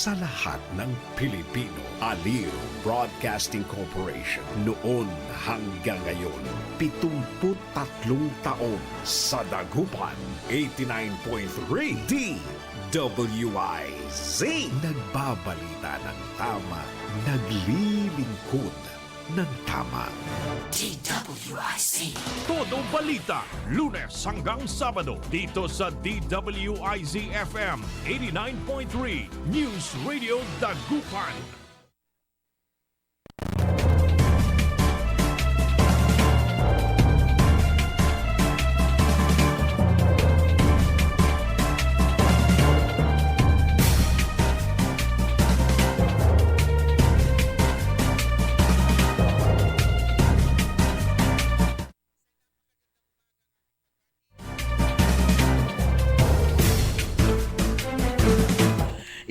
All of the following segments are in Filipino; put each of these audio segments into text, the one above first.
sa lahat ng Pilipino. Aliw Broadcasting Corporation noon hanggang ngayon, 73 taon sa dagupan, 89.3 DWIZ. Nagbabalita ng tama, naglilingkod ng tama. DWIZ. Todo balita, Lunes hanggang Sabado dito sa DWIZ FM 89.3 News Radio Dagupan.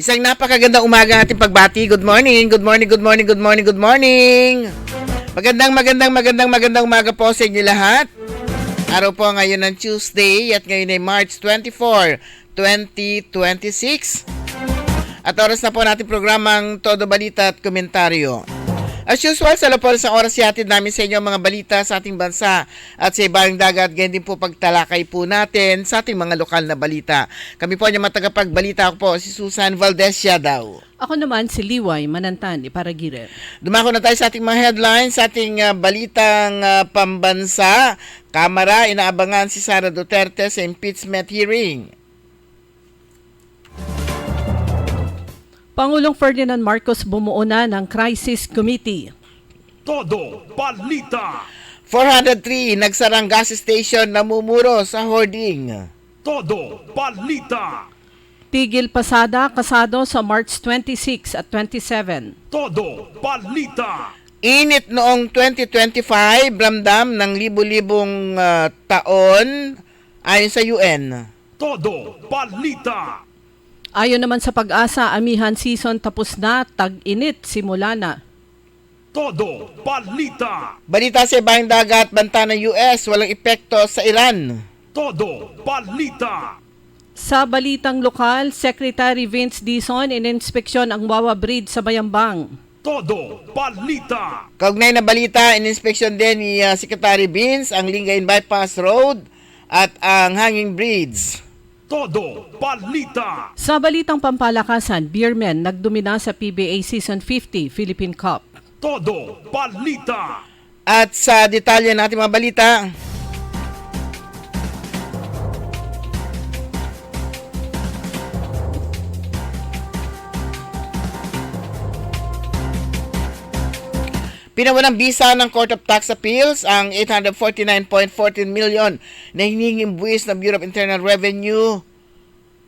Isang napakagandang umaga ang ating pagbati. Good morning, good morning, good morning, good morning, good morning. Magandang umaga po sa inyo lahat. Araw po ngayon ng Tuesday at ngayon ay March 24, 2026. At oras na po natin programang Todo Balita at Komentaryo. As usual, sa lapol sa oras yatid namin sa inyo ang mga balita sa ating bansa at sa ibang dagat. Ganyan din po pagtalakay po natin sa ating mga lokal na balita. Kami po ang matagapagbalita. Ako po si Susan Valdez Yadaw. Ako naman si Liway Manantan, Iparagirer. Dumako na tayo sa ating mga headlines, sa ating balitang pambansa. Kamara, inaabangan si Sara Duterte sa impeachment hearing. Pangulong Ferdinand Marcos bumuo na ng Crisis Committee. Todo balita, 403, nagsarang gas station namumuro sa hoarding. todo balita, Tigil pasada kasado sa March 26 at 27. todo balita, Init noong 2025, ramdam ng libu-libong taon ayon sa UN. todo balita, Ayon naman sa Pag-asa, amihan season tapos na, tag-init simula na. todo balita, Balita sa ibang dagat, banta ng US, walang epekto sa Iran. todo balita, Sa balitang lokal, Secretary Vince Dizon ininspeksyon ang Wawa Bridge sa Bayambang. todo balita, Kaugnay na balita, ininspeksyon din ni Secretary Vince ang Lingayen Bypass Road at ang Hanging Bridge. todo balita, Sa balitang pampalakasan, Beermen nagdomina sa PBA Season 50 Philippine Cup. todo balita, At sa detalye natin mga balita, pinawalang bisa ng Court of Tax Appeals ang 849.14 million na hinihinging buwis ng Bureau of Internal Revenue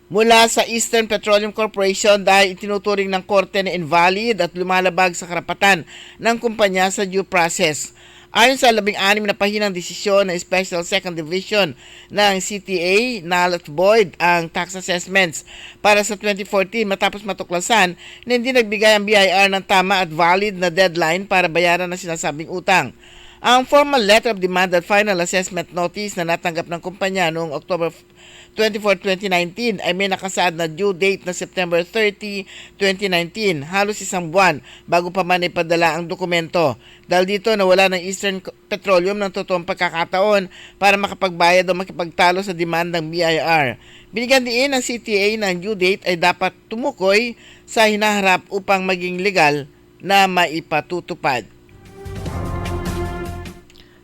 mula sa Eastern Petroleum Corporation dahil itinuturing ng korte na invalid at lumalabag sa karapatan ng kumpanya sa due process. Ayon sa 16 na pahinang desisyon ng Special Second Division ng CTA, null at void ang tax assessments para sa 2014 matapos matuklasan na hindi nagbigay ang BIR ng tama at valid na deadline para bayaran ang sinasabing utang. Ang formal letter of demand at final assessment notice na natanggap ng kumpanya noong October 24, 2019 ay may nakasaad na due date na September 30, 2019, halos isang buwan bago pa man ipadala ang dokumento. Dahil dito nawala ng Eastern Petroleum ng totoong pagkakataon para makapagbayad o makipagtalo sa demand ng BIR. Binigyan din ng CTA na ang due date ay dapat tumukoy sa hinaharap upang maging legal na maipatutupad.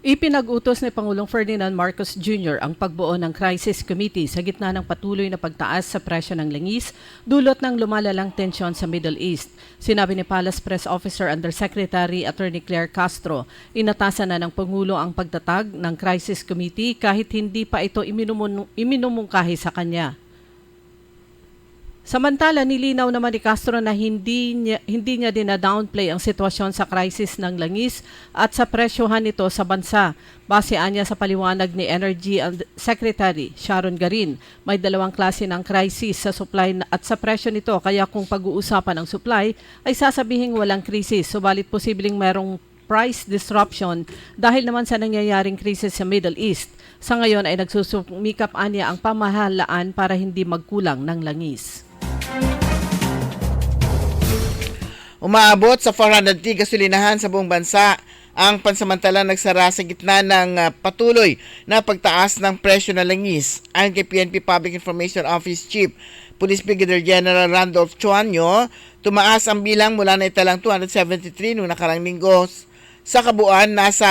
Ipinag-utos ni Pangulong Ferdinand Marcos Jr. ang pagbuo ng Crisis Committee sa gitna ng patuloy na pagtaas sa presyo ng langis dulot ng lumalalang tensyon sa Middle East. Sinabi ni Palace Press Officer Undersecretary Attorney Claire Castro, inatasan na ng Pangulo ang pagtatag ng Crisis Committee kahit hindi pa ito iminumungkahi sa kanya. Samantala, nilinaw naman ni Castro na hindi niya dina-downplay ang sitwasyon sa crisis ng langis at sa presyohan nito sa bansa. Base anya sa paliwanag ni Energy Secretary Sharon Garin, may dalawang klase ng crisis sa supply at sa presyo nito, kaya kung pag-uusapan ang supply ay sasabihing walang krisis, subalit posibleng merong price disruption dahil naman sa nangyayaring krisis sa Middle East. Sa ngayon ay nagsusumikap anya ang pamahalaan para hindi magkulang ng langis. Umaabot sa 403 gasolinahan sa buong bansa ang pansamantala nagsara sa gitna ng patuloy na pagtaas ng presyo ng langis. Ayon kay PNP Public Information Office Chief Police Brigadier General Randolph Chuanyo, tumaas ang bilang mula na italang 273 noong nakarang linggo. Sa kabuuan, nasa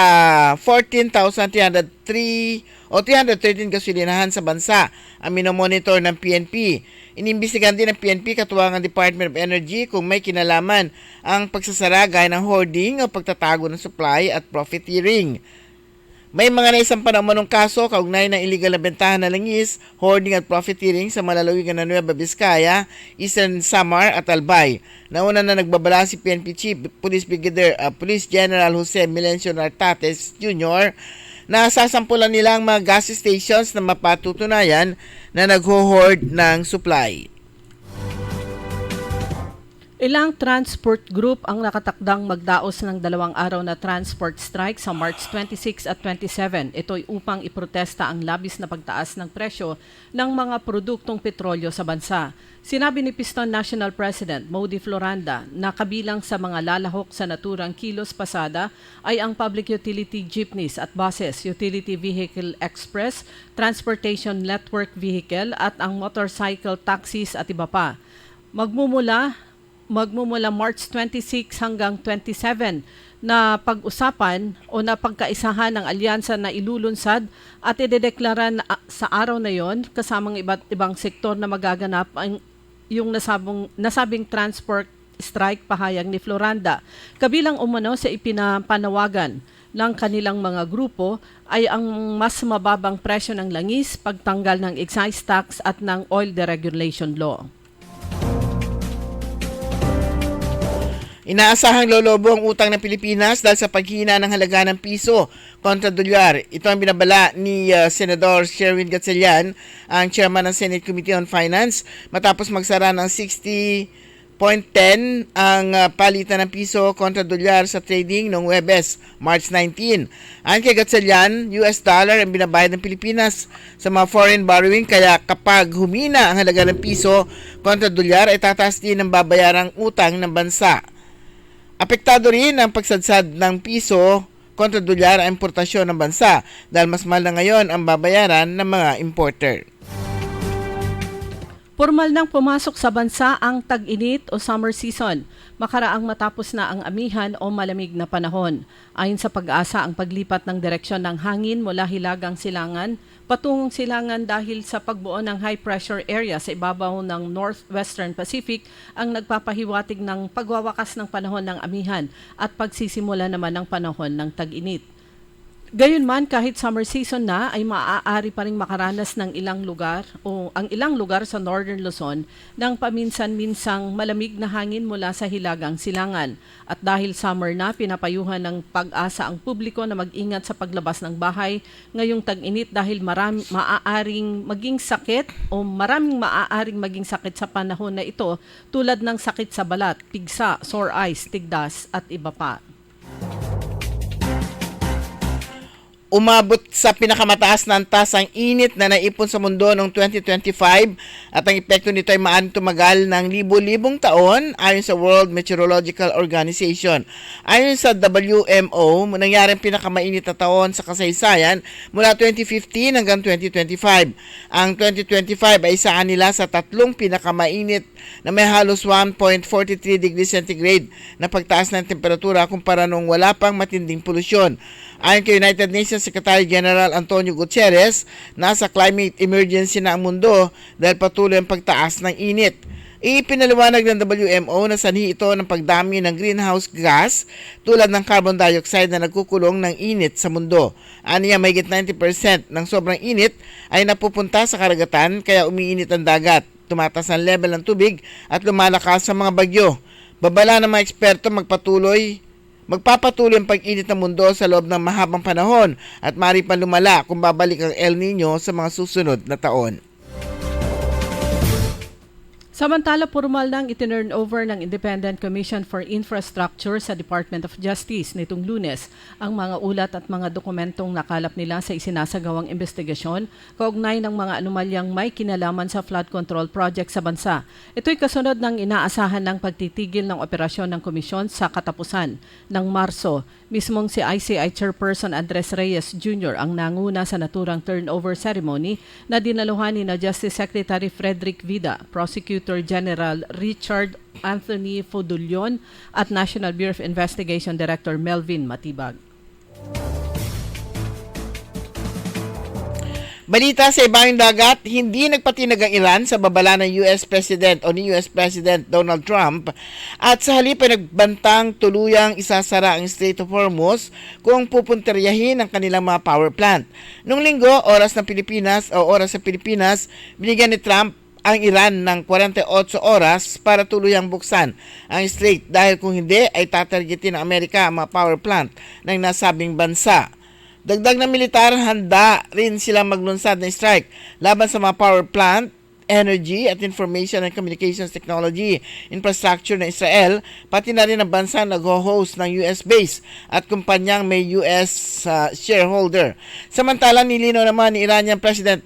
14,303 o 313 gasolinahan sa bansa ang minomonitor ng PNP. Inimbestigahan din ng PNP katuwang ang Department of Energy kung may kinalaman ang pagsasara gaya ng hoarding o pagtatago ng supply at profiteering. May mga naisampan ang manong kaso kaugnay ng illegal na bentahan ng langis, hoarding at profiteering sa malalawigan ng Nueva Vizcaya, Eastern Samar at Albay. Nauna na nagbabala si PNP Chief Police Brigadier Police General Jose Melencio Nartates Jr. na sasampulan nila ang mga gas stations na mapatutunayan na nagho-hoard ng supply. Ilang transport group ang nakatakdang magdaos ng 2 araw na transport strike sa March 26 at 27. Ito'y upang iprotesta ang labis na pagtaas ng presyo ng mga produktong petrolyo sa bansa. Sinabi ni Piston National President Modi Floranda na kabilang sa mga lalahok sa naturang kilos pasada ay ang public utility jeepneys at buses, utility vehicle express, transportation network vehicle at ang motorcycle taxis at iba pa. Magmumula March 26 hanggang 27 na pag-usapan o na pagkaisahan ng alyansa na ilulunsad at idedeklara sa araw na yon kasamang iba't ibang sektor na magaganap ang yung nasabing transport strike, pahayag ni Floranda. Kabilang umano sa ipinapanawagan ng kanilang mga grupo ay ang mas mababang presyo ng langis, pagtanggal ng excise tax at ng oil deregulation law. Inaasahang lolobo ang utang ng Pilipinas dahil sa paghina ng halaga ng piso kontra dolyar. Ito ang binabala ni Senador Sherwin Gatchalian, ang chairman ng Senate Committee on Finance, matapos magsara ng 60.10 ang palitan ng piso kontra dolyar sa trading noong Huwebes, March 19. Ayon kay Gatchalian, US dollar ang binabayad ng Pilipinas sa mga foreign borrowing, kaya kapag humina ang halaga ng piso kontra dolyar ay tataas din ang babayarang utang ng bansa. Apektado rin ang pagsadsad ng piso kontra dolyar ang importasyon ng bansa dahil mas mahal na ngayon ang babayaran ng mga importer. Formal nang pumasok sa bansa ang tag-init o summer season, makaraang matapos na ang amihan o malamig na panahon. Ayon sa Pag-asa, ang paglipat ng direksyon ng hangin mula hilagang silangan patungong silangan dahil sa pagbuo ng high pressure area sa ibabaw ng Northwestern Pacific ang nagpapahiwatig ng pagwawakas ng panahon ng amihan at pagsisimula naman ng panahon ng tag-init. Gayunman, kahit summer season na ay maaari pa rin makaranas ng ilang lugar o ang ilang lugar sa Northern Luzon ng paminsan-minsang malamig na hangin mula sa hilagang silangan. At dahil summer na, pinapayuhan ng Pag-asa ang publiko na mag-ingat sa paglabas ng bahay ngayong tag-init dahil maraming maaaring maging sakit sa panahon na ito tulad ng sakit sa balat, pigsa, sore eyes, tigdas at iba pa. Umabot sa pinakamataas na antas ang init na naipon sa mundo noong 2025 at ang epekto nito ay maaaring tumagal ng libo-libong taon ayon sa World Meteorological Organization. Ayon sa WMO, nangyari ang pinakamainit na taon sa kasaysayan mula 2015 hanggang 2025. Ang 2025 ay isa nila sa tatlong pinakamainit na may halos 1.43 degrees centigrade na pagtaas ng temperatura kumpara noong wala pang matinding polusyon. Ayon kay United Nations Secretary General Antonio Guterres, nasa climate emergency na ang mundo dahil patuloy ang pagtaas ng init. Ipinaliwanag ng WMO na sanhi ito ng pagdami ng greenhouse gas tulad ng carbon dioxide na nagkukulong ng init sa mundo. Aniya, mahigit 90% ng sobrang init ay napupunta sa karagatan kaya umiinit ang dagat, tumataas ang level ng tubig at lumalakas sa mga bagyo. Babala ng mga eksperto magpapatuloy ang pag-init ng mundo sa loob ng mahabang panahon at maaari pang lumala kung babalik ang El Nino sa mga susunod na taon. Samantala, formal nang itinurn over ng Independent Commission for Infrastructure sa Department of Justice nitong Lunes ang mga ulat at mga dokumentong nakalap nila sa isinasagawang investigasyon kaugnay ng mga anomalyang may kinalaman sa flood control project sa bansa. Ito'y kasunod ng inaasahan ng pagtitigil ng operasyon ng komisyon sa katapusan ng Marso. Mismong si ICI Chairperson Andres Reyes Jr. ang nanguna sa naturang turnover ceremony na dinaluhan ni na Justice Secretary Frederick Vida, Prosecutor General Richard Anthony Fodulion at National Bureau of Investigation Director Melvin Matibag. Balita sa ibang dagat, hindi nagpatinag ang Iran sa babala ng US President o ni US President Donald Trump at sa halip ay nagbantang tuluyang isasara ang Strait of Hormuz kung pupunteryahin ang kanilang mga power plant. Noong linggo, oras sa Pilipinas, binigyan ni Trump ang Iran ng 48 oras para tuluyang buksan ang strait dahil kung hindi ay tatargetin ng Amerika ang mga power plant ng nasabing bansa. Dagdag na militar, handa rin sila maglunsad ng strike laban sa mga power plant, energy at information and communications technology infrastructure ng Israel, pati na rin ang bansa nag-host ng US base at kumpanyang may US shareholder. Samantala, nilinaw naman ni Iranian President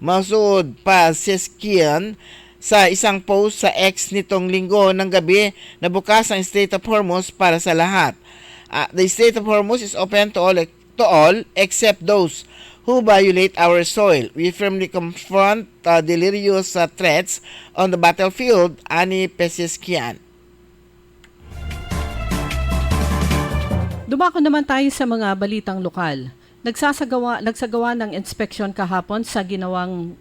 Masoud Pezeshkian sa isang post sa X nitong linggo ng gabi na bukas ang Strait of Hormuz para sa lahat. The Strait of Hormuz is open to all except those who violate our soil. We firmly confront delirious threats on the battlefield, ani Pezeshkian. Dumako naman tayo sa mga balitang lokal. Nagsagawa ng inspeksyon kahapon sa ginagawang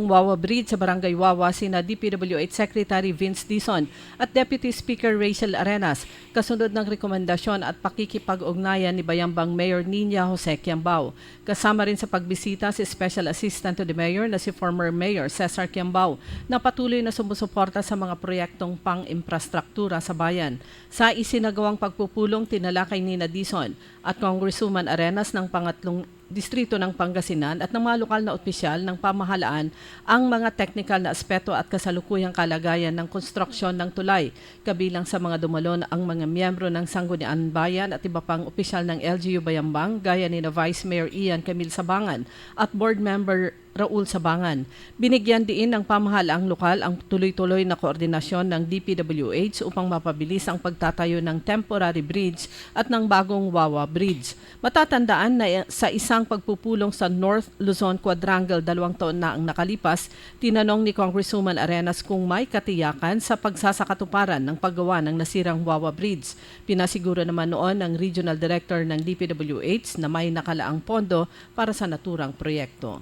Wawa Bridge sa Barangay Wawa sina DPWH Secretary Vince Dizon at Deputy Speaker Rachel Arenas, kasunod ng rekomendasyon at pakikipag-ugnayan ni Bayambang Mayor Nina Jose Quiambao. Kasama rin sa pagbisita si Special Assistant to the Mayor na si former Mayor Cesar Quiambao na patuloy na sumusuporta sa mga proyektong pang-infrastruktura sa bayan. Sa isinagawang pagpupulong, tinalakay ni Dizon at Congresswoman Arenas ng pangatlong distrito ng Pangasinan at ng mga lokal na opisyal ng pamahalaan ang mga technical na aspeto at kasalukuyang kalagayan ng konstruksyon ng tulay. Kabilang sa mga dumalon ang mga miyembro ng Sangguniang Bayan at iba pang opisyal ng LGU Bayambang gaya ni Vice Mayor Ian Camille Sabangan at Board Member Raul Sabangan. Binigyan din ng pamahalaang lokal ang tuloy-tuloy na koordinasyon ng DPWH upang mapabilis ang pagtatayo ng temporary bridge at ng bagong Wawa Bridge. Matatandaan na sa isang pagpupulong sa North Luzon Quadrangle 2 taon na ang nakalipas, tinanong ni Congresswoman Arenas kung may katiyakan sa pagsasakatuparan ng paggawa ng nasirang Wawa Bridge. Pinasiguro naman noon ng Regional Director ng DPWH na may nakalaang pondo para sa naturang proyekto.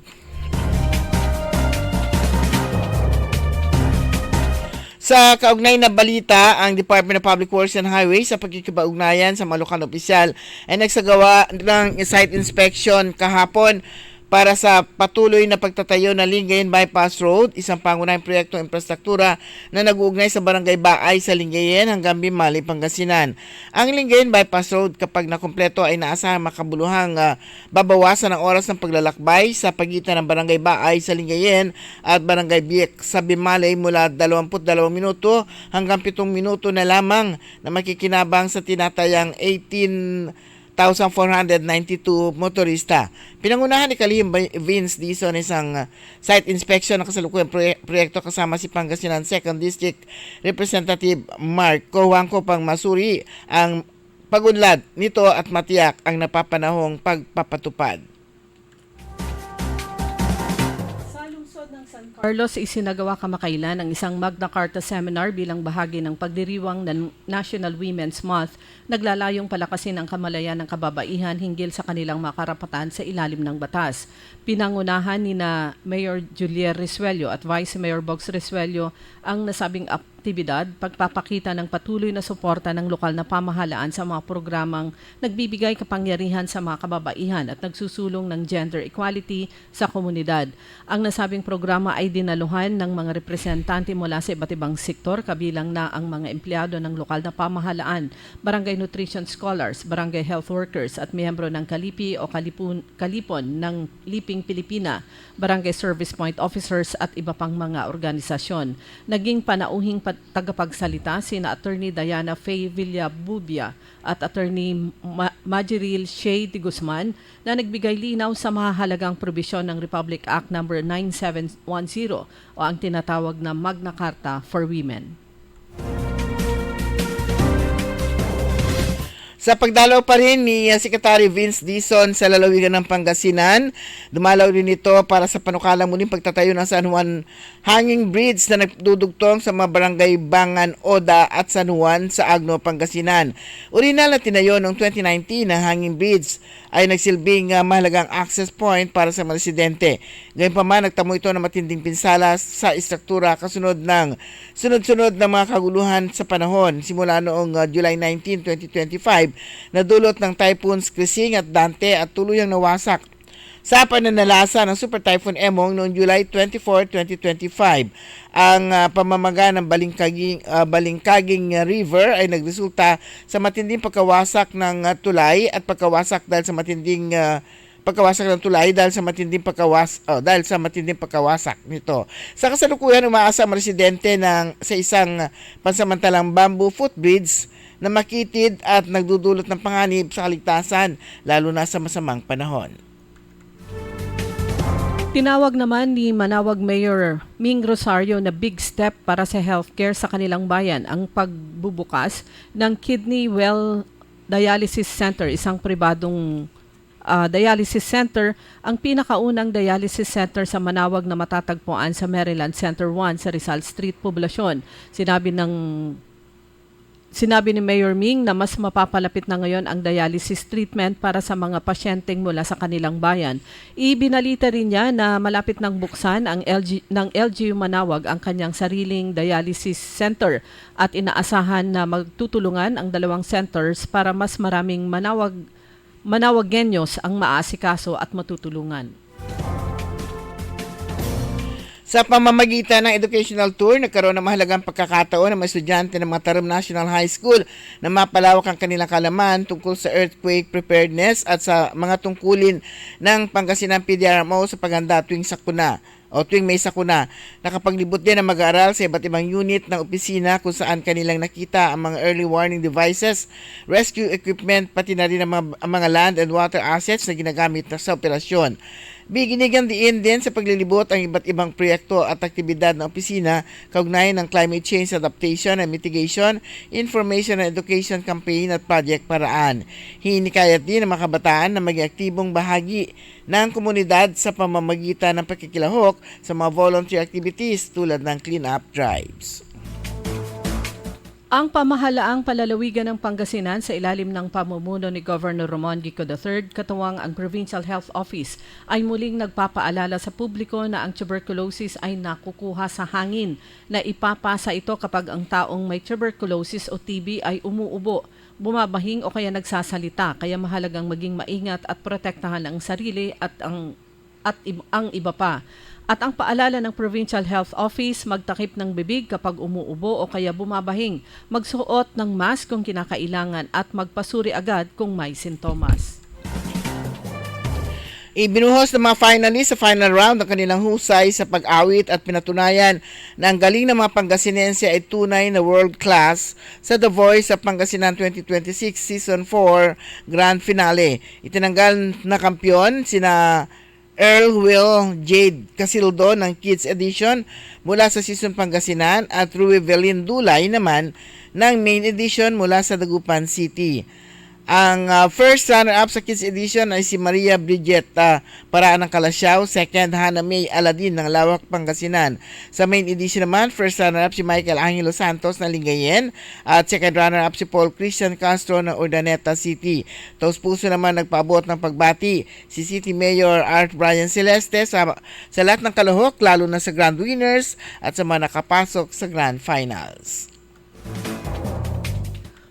Sa kaugnay na balita, ang Department of Public Works and Highways sa pagkikipag-ugnayan sa mga lokal na opisyal ay nagsagawa ng site inspection kahapon para sa patuloy na pagtatayo ng Lingayen Bypass Road, isang pangunahing proyektong infrastruktura na nag-uugnay sa Barangay Baay sa Lingayen hanggang Bimali, Pangasinan. Ang Lingayen Bypass Road kapag nakumpleto ay naasahang makabuluhang babawasan ang oras ng paglalakbay sa pagitan ng Barangay Baay sa Lingayen at Barangay Biek sa Bimali mula 22 minuto hanggang 7 minuto na lamang na makikinabang sa tinatayang 18,492 motorista. Pinangunahan ni Kalihim Vince Dizon isang site inspection ng kasalukuyang proyekto kasama si Pangasinan 2nd District Representative Mark Cojuangco pang masuri ang pagunlad nito at matiyak ang napapanahong pagpapatupad. Carlos, isinagawa kamakailan ang isang Magna Carta Seminar bilang bahagi ng pagdiriwang ng National Women's Month, naglalayong palakasin ang kamalayan ng kababaihan hinggil sa kanilang makarapatan sa ilalim ng batas. Pinangunahan ni na Mayor Julier Risuello at Vice Mayor Box Risuello ang nasabing aktibidad, pagpapakita ng patuloy na suporta ng lokal na pamahalaan sa mga programang nagbibigay kapangyarihan sa mga kababaihan at nagsusulong ng gender equality sa komunidad. Ang nasabing programa ay dinaluhan ng mga representante mula sa iba't ibang sektor, kabilang na ang mga empleyado ng lokal na pamahalaan, barangay nutrition scholars, barangay health workers at miyembro ng Kalipi o Kalipon ng Liping Pilipina, barangay service point officers at iba pang mga organisasyon. Naging panauhing tagapagsalita sina Attorney Diana Faye Villabubia at Attorney Majiril Shea de Guzman na nagbigay linaw sa mahahalagang probisyon ng Republic Act No. 9710 o ang tinatawag na Magna Carta for Women. Sa pagdalaw pa rin ni Secretary Vince Dizon sa lalawigan ng Pangasinan, dumalaw rin ito para sa panukalang muling pagtatayo ng San Juan Hanging Bridge na nagdudugtong sa mga barangay Bangan, Oda at San Juan sa Agno, Pangasinan. Original na tinayo noong 2019 na Hanging Bridge ay nagsilbing mahalagang access point para sa mga residente. Gayunpaman, nagtamo ito ng matinding pinsala sa istruktura kasunod ng sunod-sunod na mga kaguluhan sa panahon simula noong July 19, 2025 na dulot ng typhoons Krising at Dante at tuluyang nawasak sa pananalasa ng Super Typhoon Emong noong July 24, 2025. Ang pamamaga ng Balingkaging River ay nagresulta sa matinding pagkawasak ng tulay at pagkawasak dahil sa matinding pagkawasak ng tulay dahil sa matinding pagkawasak nito. Sa kasalukuyan, umaasa ang residente sa isang pansamantalang bamboo footbridge na makitid at nagdudulot ng panganib sa kaligtasan, lalo na sa masamang panahon. Tinawag naman ni Manawag Mayor Ming Rosario na big step para sa healthcare sa kanilang bayan ang pagbubukas ng Kidney Well Dialysis Center, isang pribadong dialysis center, ang pinakaunang dialysis center sa Manawag na matatagpuan sa Maryland Center 1 sa Rizal Street, Poblacion. Sinabi ni Mayor Ming na mas mapapalapit na ngayon ang dialysis treatment para sa mga pasyenteng mula sa kanilang bayan. Ibinalita rin niya na malapit nang buksan ng LGU Manawag ang kanyang sariling dialysis center at inaasahan na magtutulungan ang dalawang centers para mas maraming Manawagenyos ang maaasikaso at matutulungan. Sa pamamagitan ng educational tour, nagkaroon ng mahalagang pagkakataon ng mga estudyante ng Mataram National High School na mapalawak ang kanilang kalaman tungkol sa earthquake preparedness at sa mga tungkulin ng Pangasinan PDRMO sa paghanda tuwing may sakuna. Nakapaglibot din ang mag-aaral sa iba't ibang unit ng opisina kung saan kanilang nakita ang mga early warning devices, rescue equipment, pati na rin ang mga land and water assets na ginagamit sa operasyon. Biginigang diin din sa paglilibot ang iba't ibang proyekto at aktibidad ng opisina kaugnay ng climate change adaptation and mitigation, information and education campaign at project paraan. Hinikayat din ng mga kabataan na maging aktibong bahagi ng komunidad sa pamamagitan ng pakikilahok sa mga volunteer activities tulad ng clean-up drives. Ang pamahalaang palalawigan ng Pangasinan sa ilalim ng pamumuno ni Governor Ramon Gico III, katuwang ang Provincial Health Office, ay muling nagpapaalala sa publiko na ang tuberculosis ay nakukuha sa hangin, na ipapasa ito kapag ang taong may tuberculosis o TB ay umuubo, bumabahing o kaya nagsasalita, kaya mahalagang maging maingat at protektahan ang sarili at ang iba pa. At ang paalala ng Provincial Health Office, magtakip ng bibig kapag umuubo o kaya bumabahing, magsuot ng mask kung kinakailangan at magpasuri agad kung may sintomas. Ibinuhos ng mga finalists sa final round ang kanilang husay sa pag-awit at pinatunayan na ang galing ng mga Pangasinense ay tunay na world class sa The Voice of Pangasinan 2026 Season 4 Grand Finale. Itinanggal na kampiyon sina Earl Will Jade Casildo ng Kids Edition mula sa Season Pangasinan at Rui Velin Dulay naman ng Main Edition mula sa Dagupan City. Ang first runner-up sa Kids Edition ay si Maria Bridget Paraan ng Kalasyaw. Second, Hannah May Aladin ng Lawak, Pangasinan. Sa main edition naman, first runner-up si Michael Angelo Santos ng Lingayen. At second runner-up si Paul Christian Castro ng Urdaneta City. Taos puso naman nagpaabot ng pagbati si City Mayor Art Brian Celeste sa lahat ng kalahok, lalo na sa Grand Winners at sa mga nakapasok sa Grand Finals.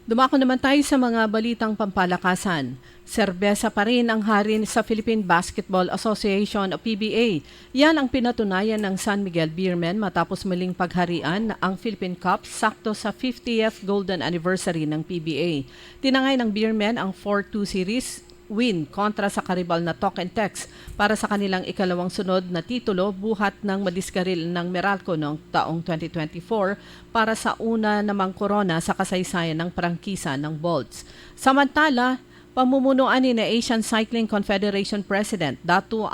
Dumako naman tayo sa mga balitang pampalakasan. Serbesa pa rin ang hari sa Philippine Basketball Association o PBA. Yan ang pinatunayan ng San Miguel Beermen matapos muling pagharian ang Philippine Cup sakto sa 50th Golden Anniversary ng PBA. Tinangay ng Beermen ang 4-2 series win kontra sa karibal na Talk and Text para sa kanilang ikalawang sunod na titulo buhat ng madiskaril ng Meralco noong taong 2024 para sa una namang korona sa kasaysayan ng prangkisa ng Bolts. Samantala, pamumunuan ni Asian Cycling Confederation President Datu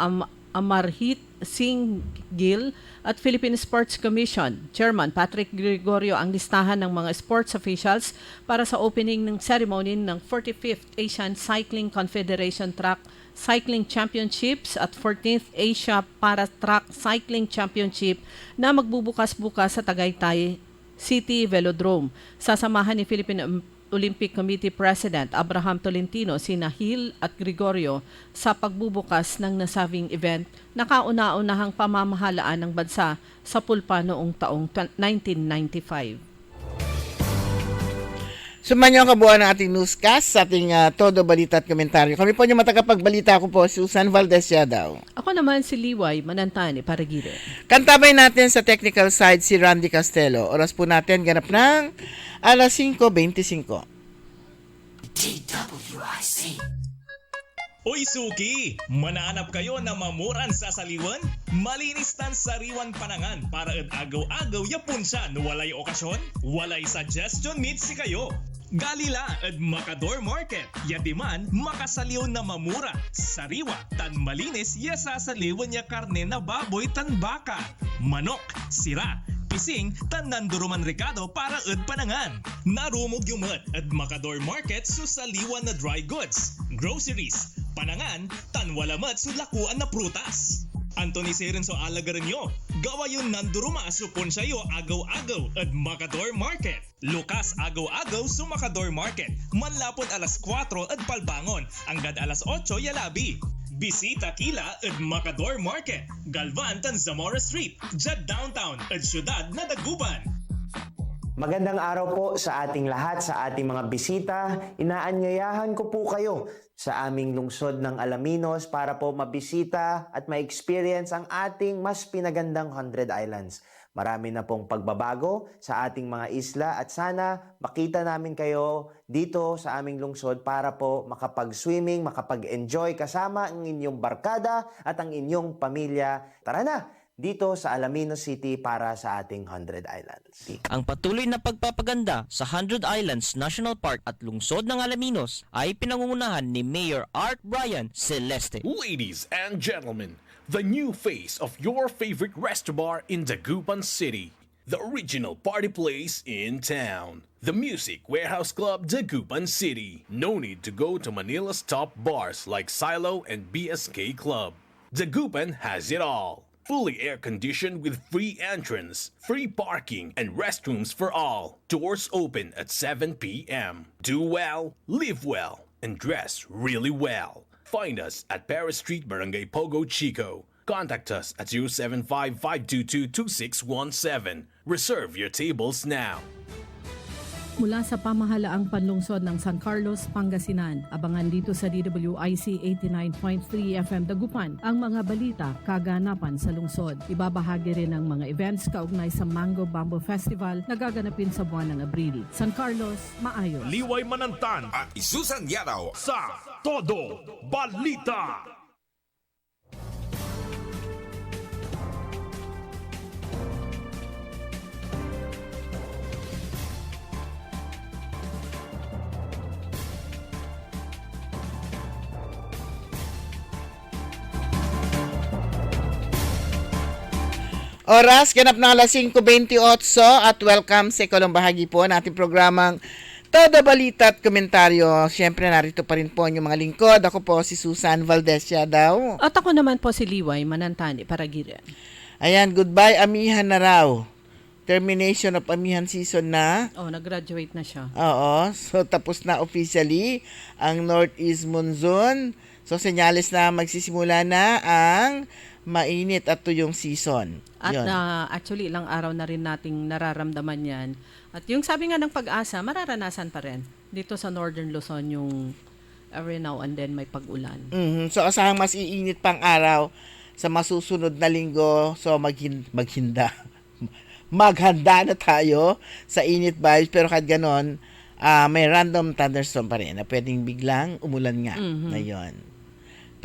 Amarhit Singh Gill at Philippine Sports Commission Chairman Patrick Gregorio ang listahan ng mga sports officials para sa opening ng ceremony ng 45th Asian Cycling Confederation Track Cycling Championships at 14th Asia Para Track Cycling Championship na magbubukas-bukas sa Tagaytay City Velodrome. Sasamahan ni Philippine Olympic Committee President Abraham Tolentino sina Hill at Gregorio sa pagbubukas ng nasabing event na kauna-unahang pamamahalaan ng bansa sa Pulpa noong taong 1995. Sumanyo ang kabuuan ng ating newscast sa ating todo balita at komentaryo. Kami po yung matagapagbalita ko po, Susan Valdez Yadaw. Ako naman si Liway Manantani Paragire. Kantabay natin sa technical side si Randy Castelo. Oras po natin ganap ng alas 5:25. DWIC. Uy Suki! Manaanap kayo na mamuran sa saliwan? Malinis tan sariwan panangan para at agaw-agaw yapon siya no walay okasyon? Walay suggestion meet si kayo! Galila at Macador Market. Yatiman, makasaliw na mamura. Sariwa, tan malinis, yasa saliwan niya karne na baboy tan baka. Manok, sira. Pising, tan nanduruman Ricardo para at panangan. Narumog yung at Macador Market so saliwan na dry goods. Groceries, panangan, tan walamat so lakuan na prutas. Anthony Seren so alagaran nyo. Gawa yung nanduruma so ponsayo agaw-agaw at Macador Market. Lukas agaw-agaw so Macador Market. Manlapon alas 4 at palbangon. Hanggang alas 8 yalabi. Bisita Kila at Macador Market. Galvan tan Zamora Street. Jad Downtown at Syudad na Dagupan. Magandang araw po sa ating lahat, sa ating mga bisita. Inaanyayahan ko po kayo sa aming lungsod ng Alaminos para po mabisita at ma-experience ang ating mas pinagandang 100 Islands. Marami na pong pagbabago sa ating mga isla at sana makita namin kayo dito sa aming lungsod para po makapag-swimming, makapag-enjoy kasama ang inyong barkada at ang inyong pamilya. Tara na! Dito sa Alaminos City para sa ating 100 Islands. Ang patuloy na pagpapaganda sa 100 Islands National Park at lungsod ng Alaminos ay pinangungunahan ni Mayor Art Brian Celeste. Ladies and gentlemen, the new face of your favorite resto bar in Dagupan City. The original party place in town. The Music Warehouse Club Dagupan City. No need to go to Manila's top bars like Silo and BSK Club. Dagupan has it all. Fully air-conditioned with free entrance, free parking, and restrooms for all. Doors open at 7 p.m. Do well, live well, and dress really well. Find us at Paris Street, Barangay Pogo, Chico. Contact us at 075-522-2617. Reserve your tables now. Mula sa pamahalaang panlungsod ng San Carlos, Pangasinan, abangan dito sa DWIC 89.3 FM Dagupan ang mga balita, kaganapan sa lungsod. Ibabahagi rin ang mga events kaugnay sa Mango Bamboo Festival na gaganapin sa buwan ng Abril. San Carlos, maayos. Liway Manantan At Susan Yadaw. sa Todo Balita. Oras, ganap na alas 5:28 at welcome sa ikalawang bahagi po ng ating programang Todo balita at komentaryo. Siyempre, narito pa rin po ang inyong mga lingkod. Ako po si Susan Valdez daw. At ako naman po si Liway Manantani Paragiran. Ayan, goodbye Amihan na raw. Termination of Amihan season na. Oh, nag-graduate na siya. Oo, so tapos na officially ang Northeast Monsoon. So, senyales na magsisimula na ang mainit at tuyong season. At Yun. actually, ilang araw na rin nating nararamdaman yan. At yung sabi nga ng Pag-asa, mararanasan pa rin. Dito sa Northern Luzon, yung every now and then may pag-ulan. So, asahang mas iinit pang araw sa masusunod na linggo. So, maghanda na tayo sa init vibes. Pero kahit ganon, may random thunderstorm pa rin na pwedeng biglang umulan nga ngayon.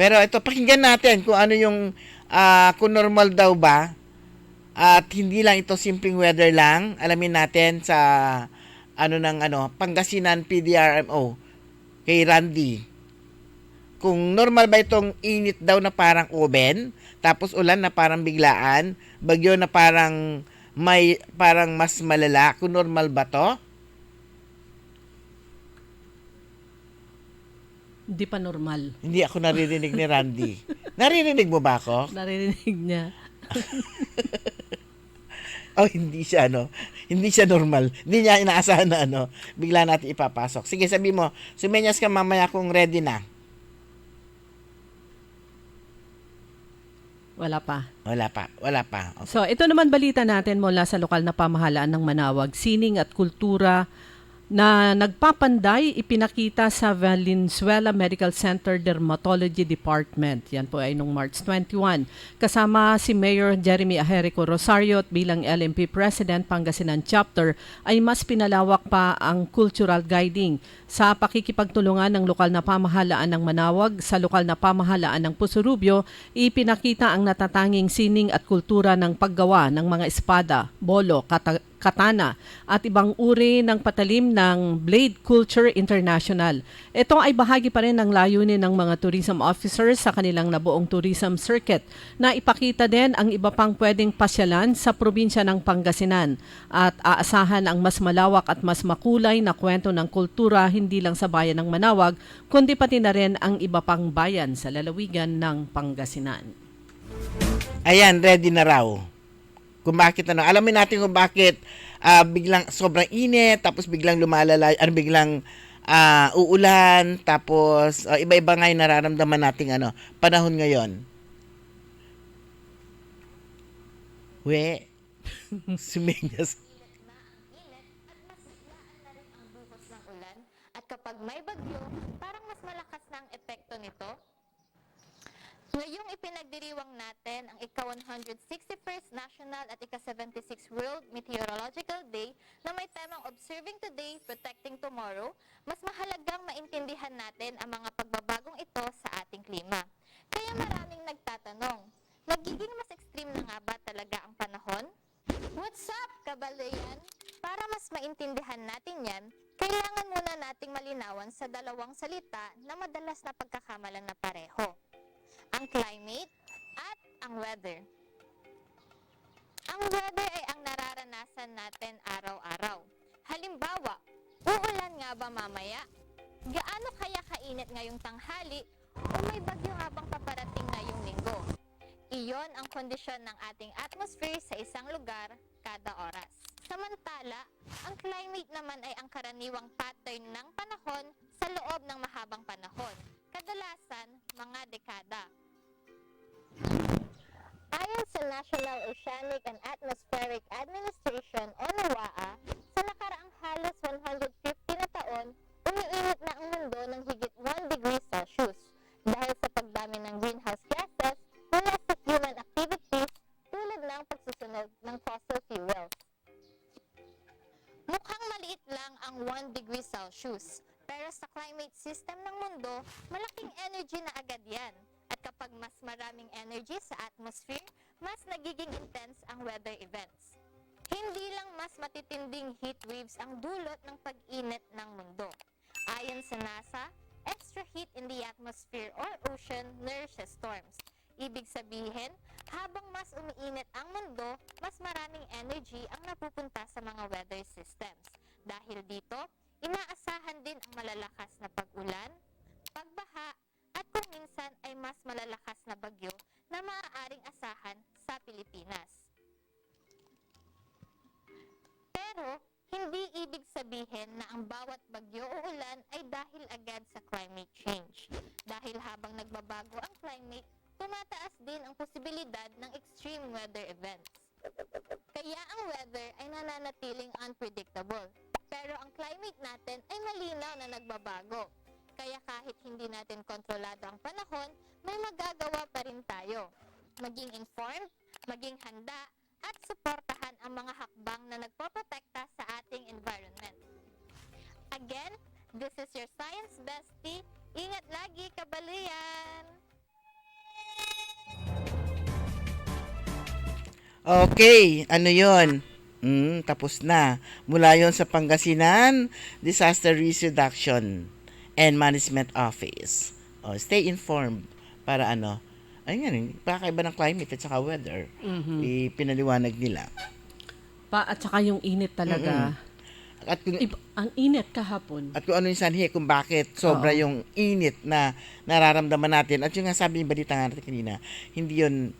Pero ito, pakinggan natin kung ano yung, kung normal daw ba. At hindi lang ito simpleng weather lang. Alamin natin sa Pangasinan PDRMO kay Randy. Kung normal ba itong init daw na parang oven, tapos ulan na parang biglaan, bagyo na parang mas malala. Kung normal ba to? Hindi pa normal. Hindi ako naririnig ni Randy. Naririnig mo ba ako? Narinig niya. Hindi siya hindi siya normal. Hindi niya inaasahan na bigla natin ipapasok. Sige, sabi mo, sumenyas ka mamaya kung ready na. Wala pa. Okay. So, ito naman balita natin mula sa lokal na pamahalaan ng Manawag, sining at kultura na nagpapanday ipinakita sa Valenzuela Medical Center Dermatology Department. Yan po ay noong March 21. Kasama si Mayor Jeremy Ajerico Rosario at bilang LMP President Pangasinan Chapter ay mas pinalawak pa ang cultural guiding sa pakikipagtulungan ng lokal na pamahalaan ng Manawag sa lokal na pamahalaan ng Pusurubio. Ipinakita ang natatanging sining at kultura ng paggawa ng mga espada, bolo, katana at ibang uri ng patalim ng Blade Culture International. Ito ay bahagi pa rin ng layunin ng mga tourism officers sa kanilang nabuong tourism circuit na ipakita din ang iba pang pwedeng pasyalan sa probinsya ng Pangasinan at aasahan ang mas malawak at mas makulay na kwento ng kultura hindi lang sa bayan ng Manawag kundi pati na rin ang iba pang bayan sa lalawigan ng Pangasinan. Ayan, ready na raw. Kung bakit alamin natin kung bakit biglang sobrang init, tapos biglang lumalala, biglang uulan, tapos iba-iba nga yung nararamdaman nating panahon ngayon. Sumenyas. At kapag may bagyo, parang mas malakas na ang epekto nito. Ngayong ipinagdiriwang natin ang ika-161st National at ika-76 World Meteorological Day na may temang Observing Today, Protecting Tomorrow, mas mahalagang maintindihan natin ang mga pagbabagong ito sa ating klima. Kaya maraming nagtatanong, magiging mas extreme na nga ba talaga ang panahon? What's up, kabalayan? Para mas maintindihan natin yan, kailangan muna nating malinawan sa dalawang salita na madalas na pagkakamalan na pareho. Ang climate at ang weather. Ang weather ay ang nararanasan natin araw-araw. Halimbawa, uulan nga ba mamaya? Gaano kaya kainit ngayong tanghali? O may bagyo nga bang paparating ngayong linggo? Iyon ang kondisyon ng ating atmosphere sa isang lugar kada oras. Samantala, ang climate naman ay ang karaniwang pattern ng panahon sa loob ng mahabang panahon. Kadalasan, mga dekada. Ayon sa National Oceanic and Atmospheric Administration o NOAA, sa nakaraang halos 150 na taon, umiinit na ang mundo ng higit 1 degree Celsius dahil sa pagdami ng greenhouse gases mula sa human activities tulad ng pagsusunog ng fossil fuels. Mukhang maliit lang ang 1 degree Celsius, pero sa climate system ng mundo, malaking energy na agad yan. At kapag mas maraming energy sa atmosphere, mas nagiging intense ang weather events. Hindi lang mas matitinding heat waves ang dulot ng pag-init ng mundo. Ayon sa NASA, extra heat in the atmosphere or ocean nourishes storms. Ibig sabihin, habang mas umiinit ang mundo, mas maraming energy ang napupunta sa mga weather systems. Dahil dito, inaas bagyo o ulan ay dahil agad sa climate change. Dahil habang nagbabago ang climate, tumataas din ang posibilidad ng extreme weather events. Kaya ang weather ay nananatiling unpredictable. Pero ang climate natin ay malinaw na nagbabago. Kaya kahit hindi natin kontrolado ang panahon, may magagawa pa rin tayo. Maging informed, maging handa, at suportahan ang mga hakbang na nagpoprotekta sa ating environment. Again, this is your Science Bestie. Ingat lagi, kabaluyan! Okay, ano yon? Tapos na. Mula yon sa Pangasinan Disaster Risk Reduction and Management Office. Stay informed para ano. Ayun nga, pakaiba ng climate at saka weather. Ipinaliwanag nila. At saka yung init talaga. At kung, Ang init kahapon. At kung ano yung sanhi, kung bakit sobra yung init na nararamdaman natin. At yung nga sabi yung balita nga natin kanina, hindi yun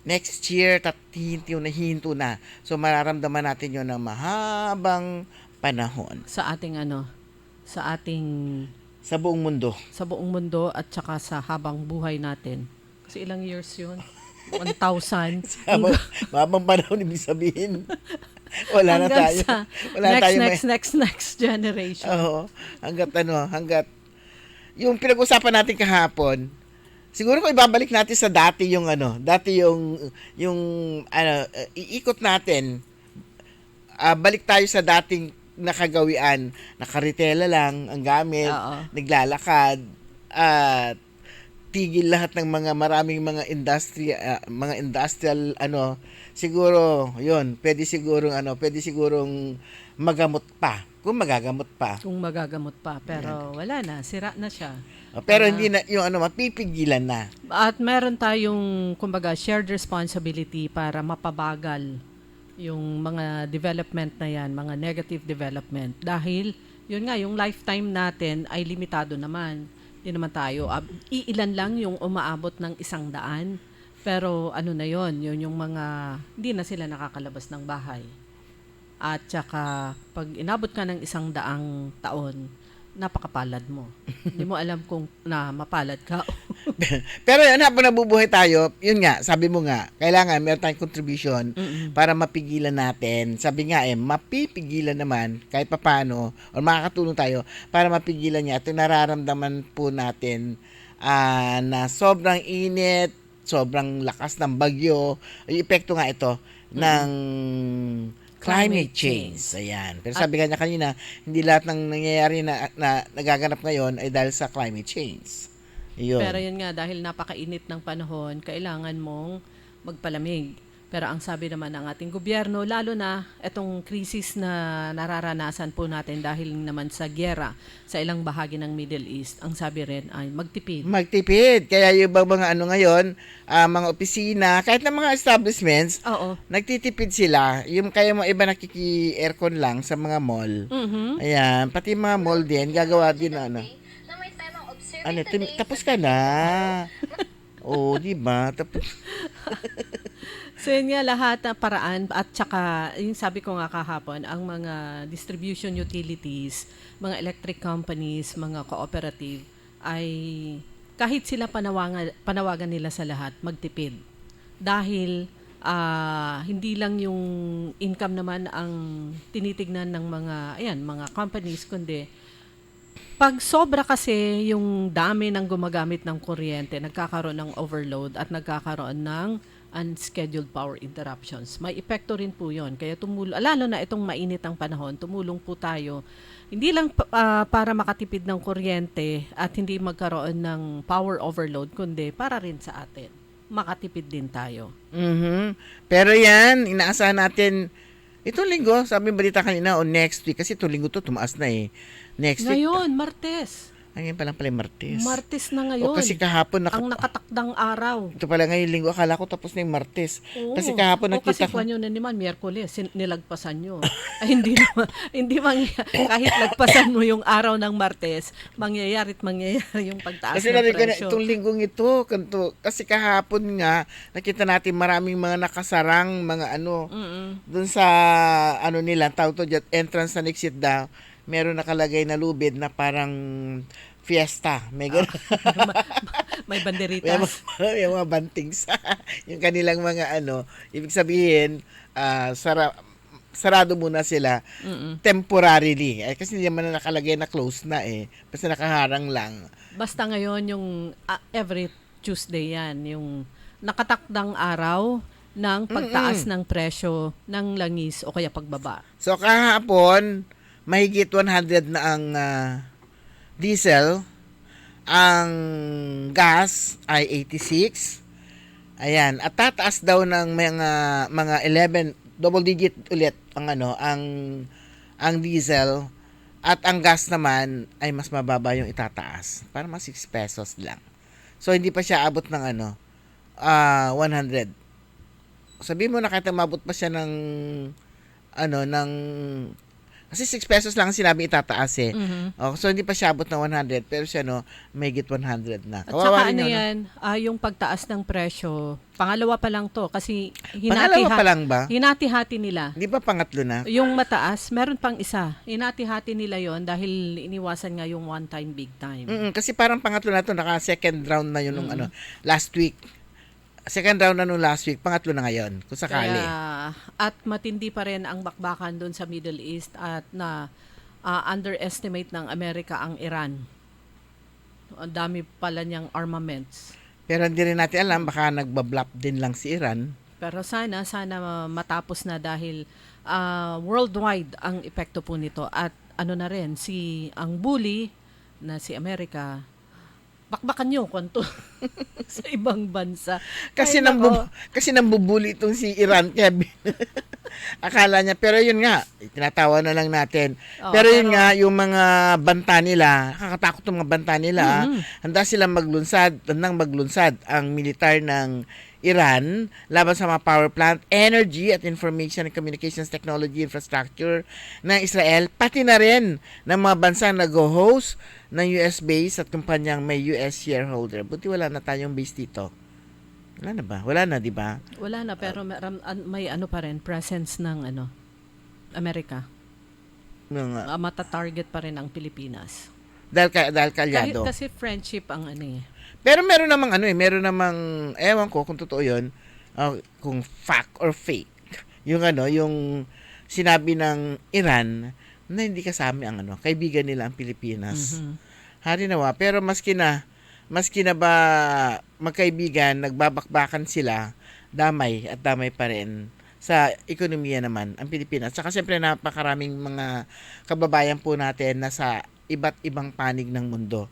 next year, hinto na. So mararamdaman natin yun ng mahabang panahon. Sa ating Sa buong mundo. Sa buong mundo at saka sa habang buhay natin. Kasi ilang years yun? 1,000. Mahabang panahon, ibig sabihin. Wala na tayo. Next generation. Oo. Hanggat yung pinag-usapan natin kahapon, siguro kung ibabalik natin sa dati yung iikot natin, balik tayo sa dating nakagawian, nakaritela lang ang gamit, naglalakad, at tigil lahat ng maraming mga industrial siguro yun, pwede sigurong magamot pa, kung magagamot pa. Pero wala na, sira na siya. Pero hindi na yung mapipigilan na. At meron tayong kumbaga shared responsibility para mapabagal yung mga development na yan, mga negative development, dahil yun nga, yung lifetime natin ay limitado naman. Hindi naman tayo, iilan lang yung umaabot ng 100, pero na yun yung mga hindi na sila nakakalabas ng bahay. At saka pag inabot ka ng 100 taon, napakapalad mo. Hindi mo alam kung na mapalad ka. Pero yun, habang nabubuhay tayo, yun nga, sabi mo nga, kailangan meron tayong contribution para mapigilan natin. Sabi nga mapipigilan naman kahit papaano, o makakatulong tayo para mapigilan niya. Ito nararamdaman po natin na sobrang init, sobrang lakas ng bagyo, yung epekto nga ito ng climate change. Ayan. Pero sabi nga niya kanina, hindi lahat ng nangyayari na nagaganap ngayon ay dahil sa climate change. Yun. Pero yun nga, dahil napakainit ng panahon, kailangan mong magpalamig. Pero ang sabi naman ng ating gobyerno, lalo na itong krisis na nararanasan po natin dahil naman sa gyera sa ilang bahagi ng Middle East, ang sabi rin ay magtipid. Kaya yung mga ngayon, mga opisina, kahit na mga establishments, nagtitipid sila. Yung kaya mo iba nakiki-aircon lang sa mga mall. Ayan, pati mga mall din, gagawa din tapos ka na. Di ba? So yun nga, lahat ng paraan at saka yung sabi ko nga kahapon, ang mga distribution utilities, mga electric companies, mga cooperative ay kahit sila panawagan nila sa lahat magtipid. Dahil hindi lang yung income naman ang tinitignan ng mga companies, kundi pag sobra kasi yung dami ng gumagamit ng kuryente, nagkakaroon ng overload at nagkakaroon ng unscheduled power interruptions. May epekto rin po yun. Kaya lalo na itong mainit ang panahon, tumulong po tayo. Hindi lang para makatipid ng kuryente at hindi magkaroon ng power overload, kundi para rin sa atin. Makatipid din tayo. Pero yan, inaasahan natin, itong linggo, sabi balita kanina, o next week, kasi itong linggo to, tumaas na Next week. Ngayon, Martes. Ngayon pa lang pala Martes. Martes na ngayon. Kasi kahapon ang nakatakdang araw. Ito pala ngayon linggo, akala ko tapos na yung Martes. Kasi kahapon Kasi nakita buwan nyo na naman, Miyerkules, nilagpasan nyo. Ay, hindi kahit lagpasan mo yung araw ng Martes, mangyayari yung pagtaas kasi ng presyo. Kasi itong linggong ito, kasi kahapon nga, nakita natin maraming mga nakasarang mga doon sa nila, tawag to, entrance and exit daw. meron nakalagay na lubid na parang fiesta. May ganun. May May banderitas. may mga bantings. Yung kanilang mga ibig sabihin, sarado muna sila temporarily. Kasi hindi naman na nakalagay na close na Basta nakaharang lang. Basta ngayon yung every Tuesday yan, yung nakatakdang araw ng pagtaas ng presyo ng langis o kaya pagbaba. So kahapon, mahigit 100 na ang diesel. Ang gas ay 86. Ayan, at tataas daw ng mga 11 double digit ulit ang diesel, at ang gas naman ay mas mababa yung itataas. Para mas 6 pesos lang. So hindi pa siya abot ng 100. Sabihin mo na kahit mabot pa siya ng kasi 6 pesos lang ang sinabi itataas so hindi pa siya abot ng 100, pero siya may higit 100 na. At saka yan, yung pagtaas ng presyo, pangalawa pa lang to kasi Pangalawa pa lang ba? hinati-hati nila. Di ba pangatlo na? Yung mataas, meron pang isa. Hinati-hati nila yon dahil iniwasan nga yung one time, big time. Kasi parang pangatlo na to, naka second round na yun nung last week. Second round na nung last week, pangatlo na ngayon, kung sakali. Kaya, at matindi pa rin ang bakbakan doon sa Middle East at na underestimate ng Amerika ang Iran. Ang dami pala niyang armaments. Pero hindi rin natin alam, baka nagbablap din lang si Iran. Pero sana matapos na dahil worldwide ang epekto po nito. At na rin, ang bully na si Amerika, bakbakan nyo kwanto sa ibang bansa. Kasi nambubuli itong si Iran, kaya akala niya, pero yun nga, tinatawa na lang natin. Pero yun nga, yung mga banta nila, nakakatakot yung mga banta nila, handa silang handang maglunsad ang militar ng Iran laban sa mga power plant, energy at information and communications technology infrastructure ng Israel, pati na rin ng mga bansang nag-host ng US base at kumpanyang may US shareholder. Buti wala na tayong base dito. Wala na ba? Wala na, di ba? Wala na, pero may pa rin, presence ng Amerika. Mata-target pa rin ang Pilipinas. Dahil kalyado. Kasi friendship ang Pero meron namang, ewan ko kung totoo yun, kung fact or fake. Yung yung sinabi ng Iran na hindi kasama ang kaibigan nila ang Pilipinas. Hari nawa, pero maski na ba magkaibigan, nagbabakbakan sila, damay pa rin sa ekonomiya naman ang Pilipinas. Saka siyempre napakaraming mga kababayan po natin na sa iba't ibang panig ng mundo.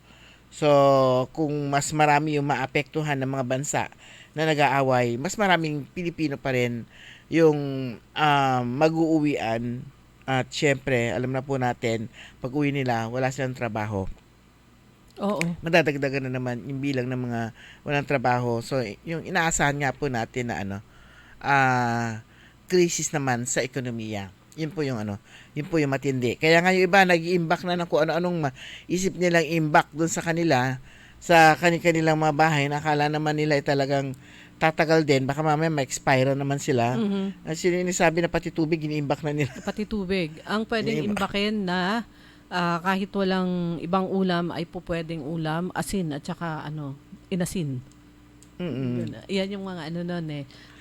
So, kung mas marami yung maapektuhan ng mga bansa na nag-aaway, mas maraming Pilipino pa rin yung mag-uuwian. At syempre, alam na po natin, pag uwi nila, wala silang trabaho. Oo. Madadagdagan na naman yung bilang ng mga walang trabaho. So, yung inaasahan nga po natin na krisis naman sa ekonomiya. Yun po yung matindi. Kaya nga yung iba nag-iimbak na ng kung ano-anong isip nilang imbak doon sa kanila, sa kanilang mga bahay, nakala naman nila ay talagang tatagal din. Baka mamaya ma-expire naman sila. Sinasabi na pati tubig, iniimbak na nila. Pati tubig. Ang pwedeng imbakin na kahit walang ibang ulam ay po pwedeng ulam, asin at saka inasin. Yan yung mga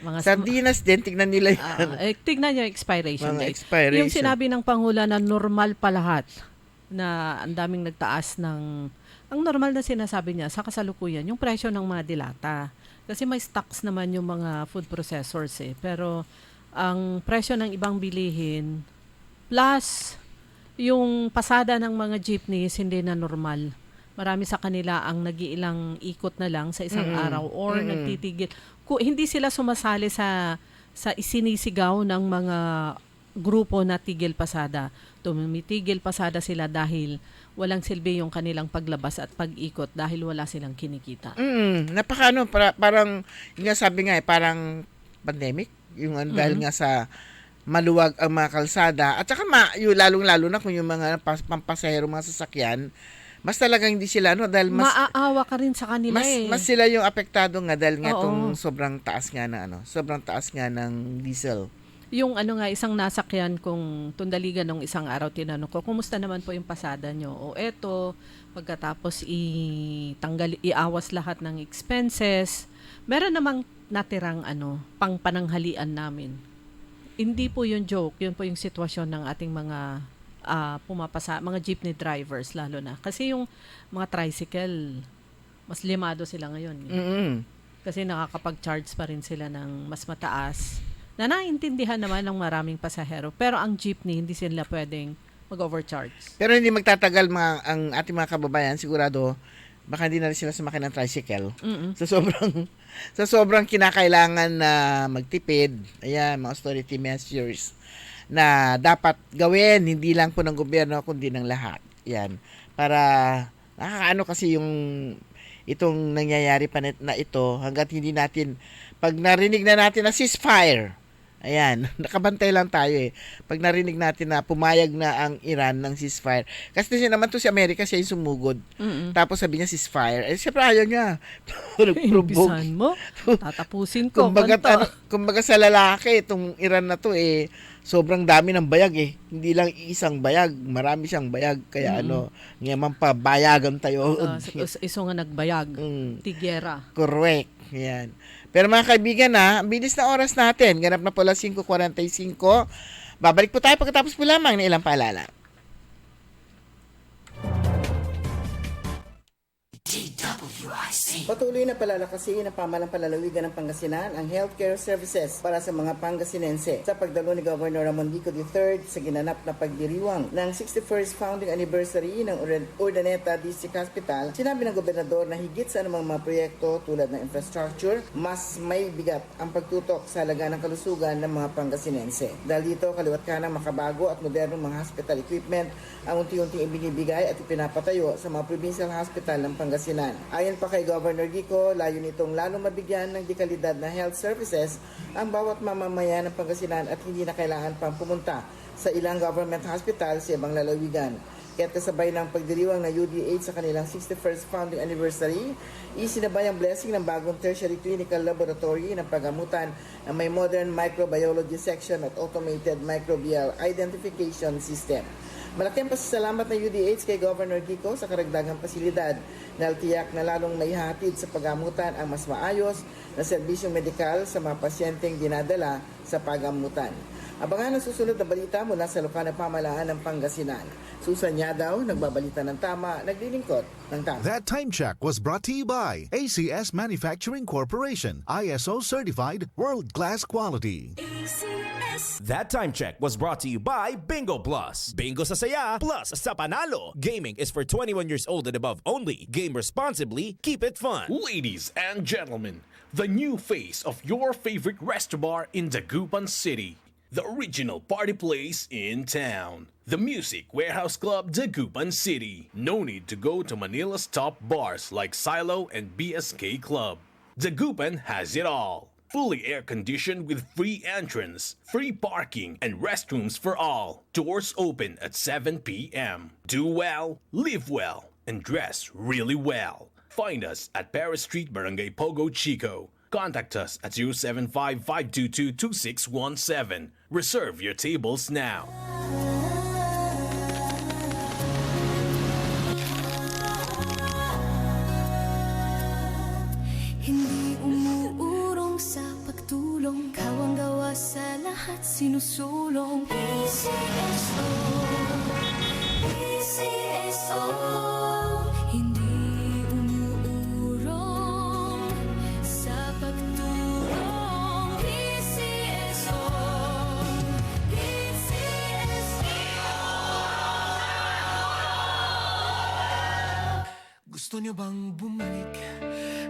mga sardinas din, tignan nila yan. Tignan nyo yung expiration date. Expiration. Yung sinabi ng Pangulo na normal pa lahat, na ang daming nagtaas ng, ang normal na sinasabi niya sa kasalukuyan, yung presyo ng mga dilata. Kasi may stocks naman yung mga food processors pero ang presyo ng ibang bilihin plus yung pasada ng mga jeepneys hindi na normal. Marami sa kanila ang nag-iilang ikot na lang sa isang araw or nagtitigil. Hindi sila sumasali sa isinisigaw ng mga grupo na tigil pasada. Tumitigil pasada sila dahil walang silbi yung kanilang paglabas at pag-ikot dahil wala silang kinikita. Parang yung sabi nga parang pandemic, yung dahil nga sa maluwag ang mga kalsada at saka yung lalong-lalo na kung yung mga pampasahero, mga sasakyan, mas talagang hindi sila dahil mas maaawa ka rin sa kanila mas sila yung apektado nga dahil nga itong sobrang taas nga ng diesel Yung ano nga, isang nasakyan kong tundaligan nung isang araw, tinanong ko, kumusta naman po yung pasada nyo? O eto, pagkatapos iawas lahat ng expenses, meron namang natirang pang pananghalian namin. Hindi po yung joke, yun po yung sitwasyon ng ating mga mga jeepney drivers lalo na. Kasi yung mga tricycle, mas limado sila ngayon. Kasi nakakapag-charge pa rin sila ng mas mataas na naiintindihan naman ng maraming pasahero. Pero ang jeepney, hindi sila pwedeng mag-overcharge. Pero hindi magtatagal ang ating mga kababayan, sigurado, baka hindi na rin sila sumakay ng tricycle. Sa sobrang kinakailangan na magtipid, ayan, mga austerity measures na dapat gawin, hindi lang po ng gobyerno, kundi ng lahat. Yan. Para nakakaano kasi itong nangyayari pa na ito, hanggat hindi natin, pag narinig na natin na ceasefire, ayan, nakabantay lang tayo eh. Pag narinig natin na pumayag na ang Iran ng ceasefire. Kasi naman to si Amerika, siya yung sumugod. Tapos sabi niya ceasefire. Eh, siyempre ayaw niya. Impisan mo? Tatapusin ko. Kumbaga sa lalaki, itong Iran na to eh, sobrang dami ng bayag eh. Hindi lang isang bayag, marami siyang bayag. Kaya ngayon pa, bayagan tayo. Iso nga nagbayag. Tigera. Correct. Yan. Pero mga kaibigan ang bilis na oras natin. Ganap na po lang 5:45. Babalik po tayo pagkatapos po lamang ng ilang paalala. DWIC. Patuloy na palalakasin ang pamalang palalawigan ng Pangasinan ang healthcare services para sa mga Pangasinense. Sa pagdalo ni Governor Ramon Vico III sa ginanap na pagdiriwang ng 61st founding anniversary ng Urdaneta District Hospital, sinabi ng gobernador na higit sa anumang mga proyekto tulad ng infrastructure, mas may bigat ang pagtutok sa halaga ng kalusugan ng mga Pangasinense. Dahil dito, kaliwat ka ng makabago at modernong mga hospital equipment ang unti-unting ibinibigay at ipinapatayo sa mga provincial hospital ng Pangasinan. Ayon pa kay Governor Gico, layo nitong lalong mabigyan ng dekalidad na health services ang bawat mamamayan ng Pangasinan at hindi na kailangan pang pumunta sa ilang government hospital sa ibang lalawigan. Kaya't kasabay ng pagdiriwang ng UDH sa kanilang 61st founding anniversary, isinabay ang blessing ng bagong tertiary clinical laboratory ng paggamutan na may modern microbiology section at automated microbial identification system. Malaking pasasalamat ng UDH kay Governor Gico sa karagdagang pasilidad na tiyak na lalong may hatid sa paggamutan ang mas maayos na serbisyong medikal sa mga pasyenteng dinadala sa paggamutan. Abangan ang susunod na balita mula sa lokal na pamahalaan ng Pangasinan. Susan Yadaw, nagbabalita ng tama, naglilingkod ng tama. That time check was brought to you by ACS Manufacturing Corporation, ISO certified world-class quality. That time check was brought to you by Bingo Plus. Bingo sa saya, plus sa panalo. Gaming is for 21 years old and above only. Game responsibly, keep it fun. Ladies and gentlemen, the new face of your favorite resto bar in Dagupan City. The original party place in town. The Music Warehouse Club Dagupan City. No need to go to Manila's top bars like Silo and BSK Club. Dagupan has it all. Fully air-conditioned with free entrance, free parking, and restrooms for all. Doors open at 7 p.m. Do well, live well, and dress really well. Find us at Paris Street, Barangay Pogo Chico. Contact us at 075-522-2617. Reserve your tables now. Hindi umuurong sa pagtulong, kawang gawa sa lahat sinusulong. PCSO, PCSO. Hindi umuurong sa pagtulong. PCSO, Gusto niyo bang bumalik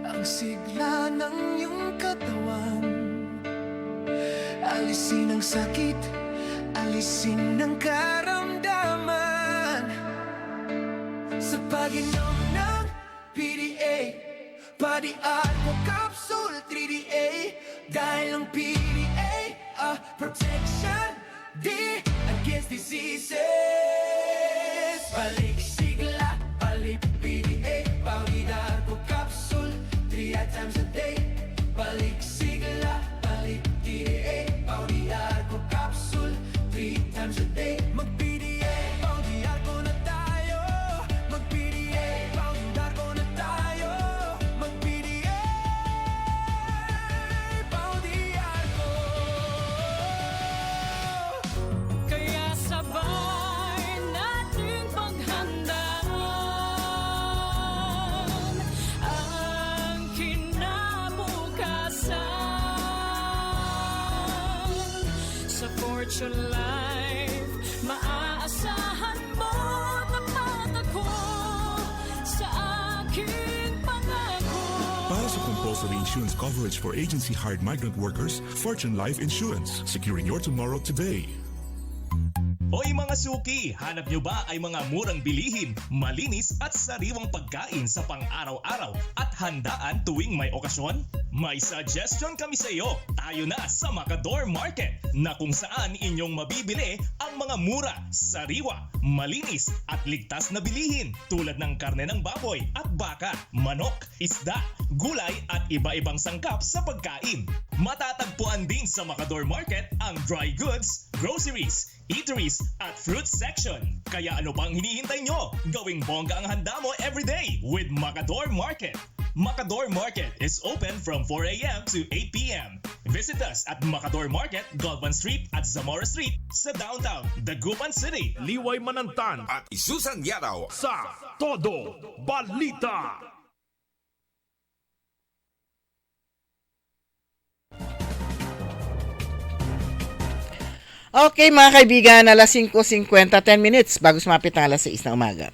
ang sigla ng iyong katawan? Alisin ang sakit, alisin ang karamdaman. Sa pag-inom ng PDA, Body Aqua Capsule 3DA. Dahil ang PDA, protection, against diseases. Balik sigla, balik PDA. Body Aqua Capsule 3 times a day. Balik sigla, balik PDA. Body Aqua Capsule. Fortune Life, maaasahan mo tapat ako sa aking pangako. Para sa compulsory insurance coverage for agency-hired migrant workers, Fortune Life Insurance. Securing your tomorrow today. Hoy mga suki, hanap nyo ba ay mga murang bilihin, malinis at sariwang pagkain sa pang-araw-araw at handaan tuwing may okasyon? May suggestion kami sa iyo. Tayo na sa Macador Market na kung saan inyong mabibili ang mga mura, sariwa, malinis at ligtas na bilihin tulad ng karne ng baboy at baka, manok, isda, gulay at iba-ibang sangkap sa pagkain. Matatagpuan din sa Macador Market ang dry goods, groceries, eateries at fruit section. Kaya ano pang hinihintay nyo? Gawing bongga ang handa mo everyday with Macador Market. Macador Market is open from 4 a.m. to 8 p.m. Visit us at Macador Market, Galvan Street at Zamora Street sa downtown Dagupan City. Liway Manantan at Isusan Yaraw sa Todo Balita. Okay mga kaibigan, alas 5:50, 10 minutes bago sumapit ang alas 6 ng umaga.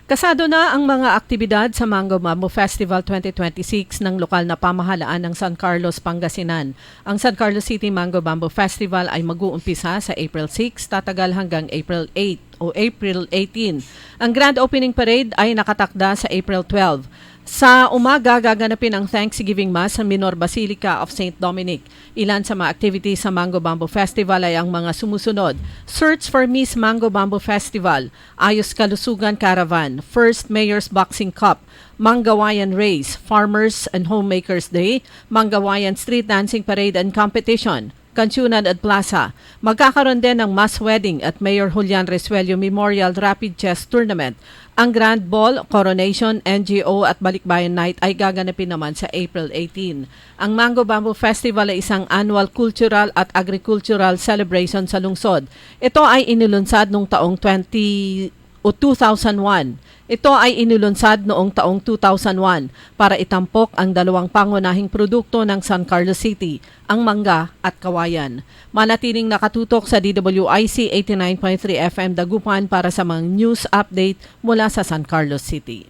Kasado na ang mga aktibidad sa Mango Mambo Festival 2026 ng lokal na pamahalaan ng San Carlos, Pangasinan. Ang San Carlos City Mango Mambo Festival ay mag-uumpisa sa April 6, tatagal hanggang April 8 o April 18. Ang grand opening parade ay nakatakda sa April 12. Sa umaga, gaganapin ang Thanksgiving Mass sa Minor Basilica of St. Dominic. Ilan sa mga activities sa Mango Mambo Festival ay ang mga sumusunod. Search for Miss Mango Mambo Festival, Ayos Kalusugan Caravan, First Mayor's Boxing Cup, Manggawayan Race, Farmers and Homemakers Day, Manggawayan Street Dancing Parade and Competition, Kansyunan at Plaza. Magkakaroon din ng mass wedding at Mayor Julian Resuello Memorial Rapid Chess Tournament. Ang Grand Ball, Coronation, NGO at Balikbayan Night ay gaganapin naman sa April 18. Ang Mango Bamboo Festival ay isang annual cultural at agricultural celebration sa lungsod. Ito ay inilunsad noong taong 2001. Ito ay inilunsad noong taong 2001 para itampok ang dalawang pangunahing produkto ng San Carlos City, ang mangga at kawayan. Manatiling nakatutok sa DWIC 89.3 FM Dagupan para sa mga news update mula sa San Carlos City.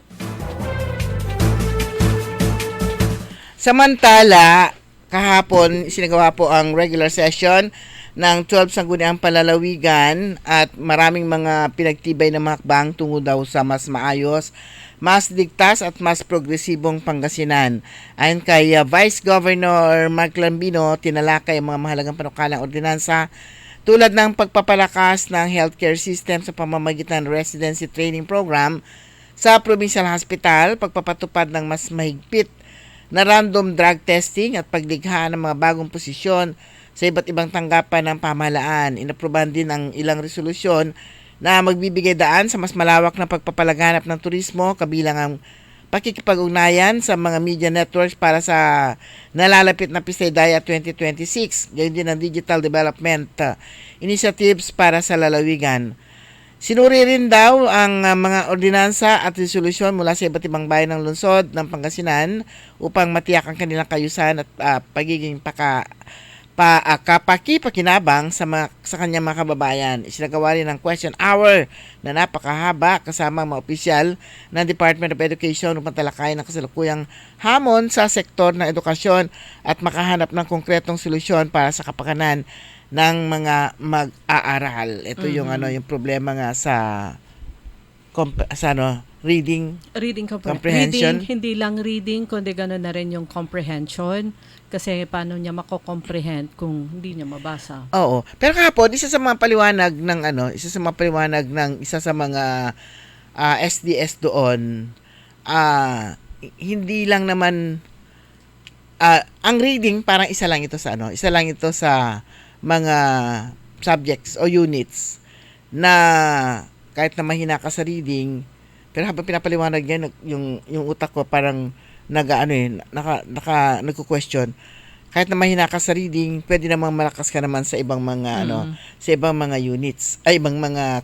Samantala, kahapon sinagawa po ang regular session ng 12 Sangguniang Palalawigan at maraming mga pinagtibay na hakbang tungo daw sa mas maayos, mas ligtas at mas progresibong Pangasinan. Ayon kay Vice Governor Mark Lambino, tinalakay ang mga mahalagang panukalang ordinansa tulad ng pagpapalakas ng healthcare system sa pamamagitan ng residency training program sa provincial hospital, pagpapatupad ng mas mahigpit na random drug testing at paglikha ng mga bagong posisyon sa iba't ibang tanggapan ng pamahalaan. Inaprubahan din ang ilang resolusyon na magbibigay daan sa mas malawak na pagpapalaganap ng turismo, kabilang ang pakikipag-ugnayan sa mga media networks para sa nalalapit na Pistaydaya 2026, gayon din ang digital development initiatives para sa lalawigan. Sinuri rin daw ang mga ordinansa at resolusyon mula sa iba't ibang bayan ng lungsod ng Pangasinan upang matiyak ang kanilang kayusan at pagiging kapakipakinabang sa kanyang mga kababayan. Isinagawa rin ang question hour na napakahaba kasama ang mga opisyal ng Department of Education upang talakayin ang kasalukuyang hamon sa sektor ng edukasyon at makahanap ng konkretong solusyon para sa kapakanan ng mga mag-aaral. Ito yung yung problema nga sa reading comprehension. Reading, hindi lang reading, kundi gano'n na rin yung comprehension. Kasi paano niya mako-comprehend kung hindi niya mabasa? Oo. Pero kahapon, isa sa mga paliwanag ng isa sa mga SDS doon, hindi lang naman ang reading parang isa lang ito sa mga subjects o units na kahit na mahina ka sa reading, pero habang pinapaliwanag niya yung utak ko parang nagko-question. Kahit na mahina ka sa reading, pwede namang malakas ka naman sa ibang mga sa ibang mga units, ay ibang mga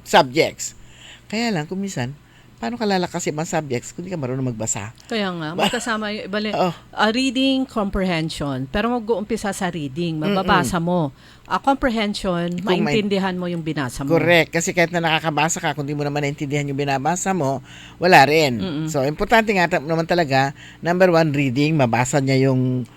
subjects. Kaya lang kung minsan paano ka lalakas ibang subjects kung di ka marunong magbasa? Kaya nga, magkasama yung iba Oh. reading, comprehension. Pero mag-uumpisa sa reading, mababasa mo. Comprehension, maintindihan mo yung binasa mo. Correct. Kasi kahit na nakakabasa ka, kung di mo naman naintindihan yung binabasa mo, wala rin. So, importante nga naman talaga, number 1, reading, mabasa niya yung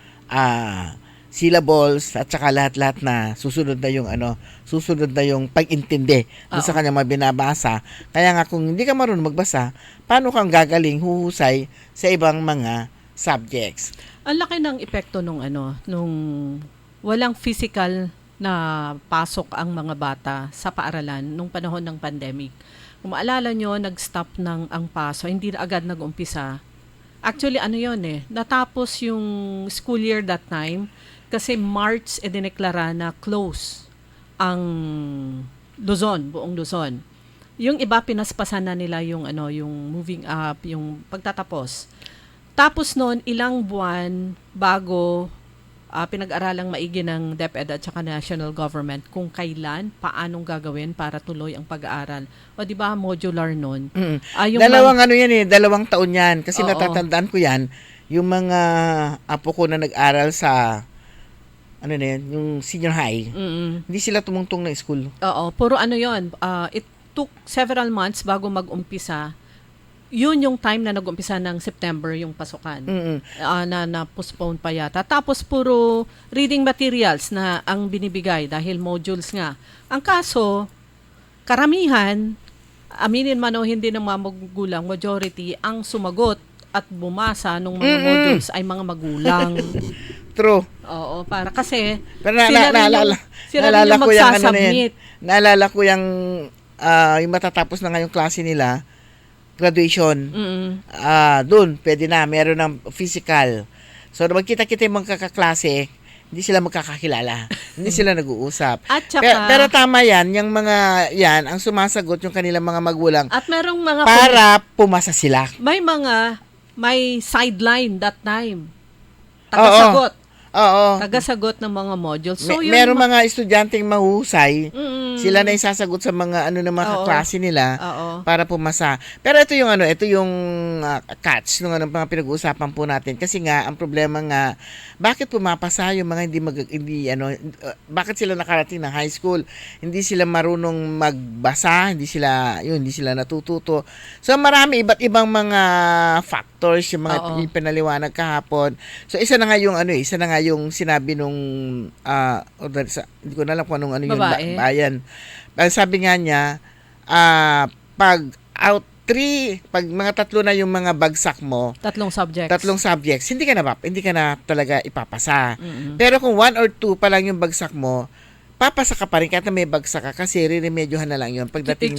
syllables at saka lahat-lahat na susunod na yung pag-intindi doon sa kanyang mga binabasa. Kaya nga kung hindi ka marunong magbasa, paano kang gagaling huhusay sa ibang mga subjects? Ang laki ng epekto nung walang physical na pasok ang mga bata sa paaralan nung panahon ng pandemic. Kung maalala nyo, nag-stop ang paso, hindi na agad nag-umpisa. Actually, natapos yung school year that time kasi March dineklara na close ang Luzon, buong Luzon. Yung iba pinaspasan na nila yung moving up, yung pagtatapos. Tapos noon ilang buwan bago pinag-aralang maigi ng DepEd at saka national government kung kailan, paanong gagawin para tuloy ang pag-aaral. O di ba modular noon? Dalawang taon yan kasi natatandaan ko yan, yung mga apo ko na nag-aral sa yung senior high, hindi sila tumungtong na school. Oo, puro it took several months bago mag-umpisa. Yun yung time na nag-umpisa ng September yung pasukan. Na postpone pa yata. Tapos puro reading materials na ang binibigay dahil modules nga. Ang kaso, karamihan, aminin man o hindi ng mga magulang, majority, ang sumagot at bumasa ng mga modules ay mga magulang. True. Oo, para kasi pero sila yung magsasubmit. Naalala ko yung matatapos na ngayong klase nila, graduation. Doon, pwede na, meron ng physical. So, magkita-kita yung mga kakaklase, hindi sila magkakakilala. Hindi sila nag-uusap. At saka, pero tama yan, yung mga yan, ang sumasagot yung kanilang mga magulang. At merong mga para pumasa sila. May sideline that time. Tagasagot. Oo. Tagasagot ng mga modules. So, meron mga estudyanteng mahusay, sila na isasagot sa mga ng mga klase nila para pumasa. Pero ito yung catch nung mga pinag-uusapan po natin kasi nga ang problema nga bakit pumapasa yung mga bakit sila nakarating ng high school, hindi sila marunong magbasa, hindi sila natututo. So marami iba't ibang mga factors yung mga pinaliwanag kahapon. So isa na nga yung sinabi nung hindi ko na alam kung anong yung bayan. Sabi nga niya pag mga 3 na yung mga bagsak mo, 3 subjects, hindi ka na talaga ipapasa. Pero kung 1 or 2 pa lang yung bagsak mo, papasa ka pa rin kahit na may bagsak ka kasi riremedyohan na lang yun pagdating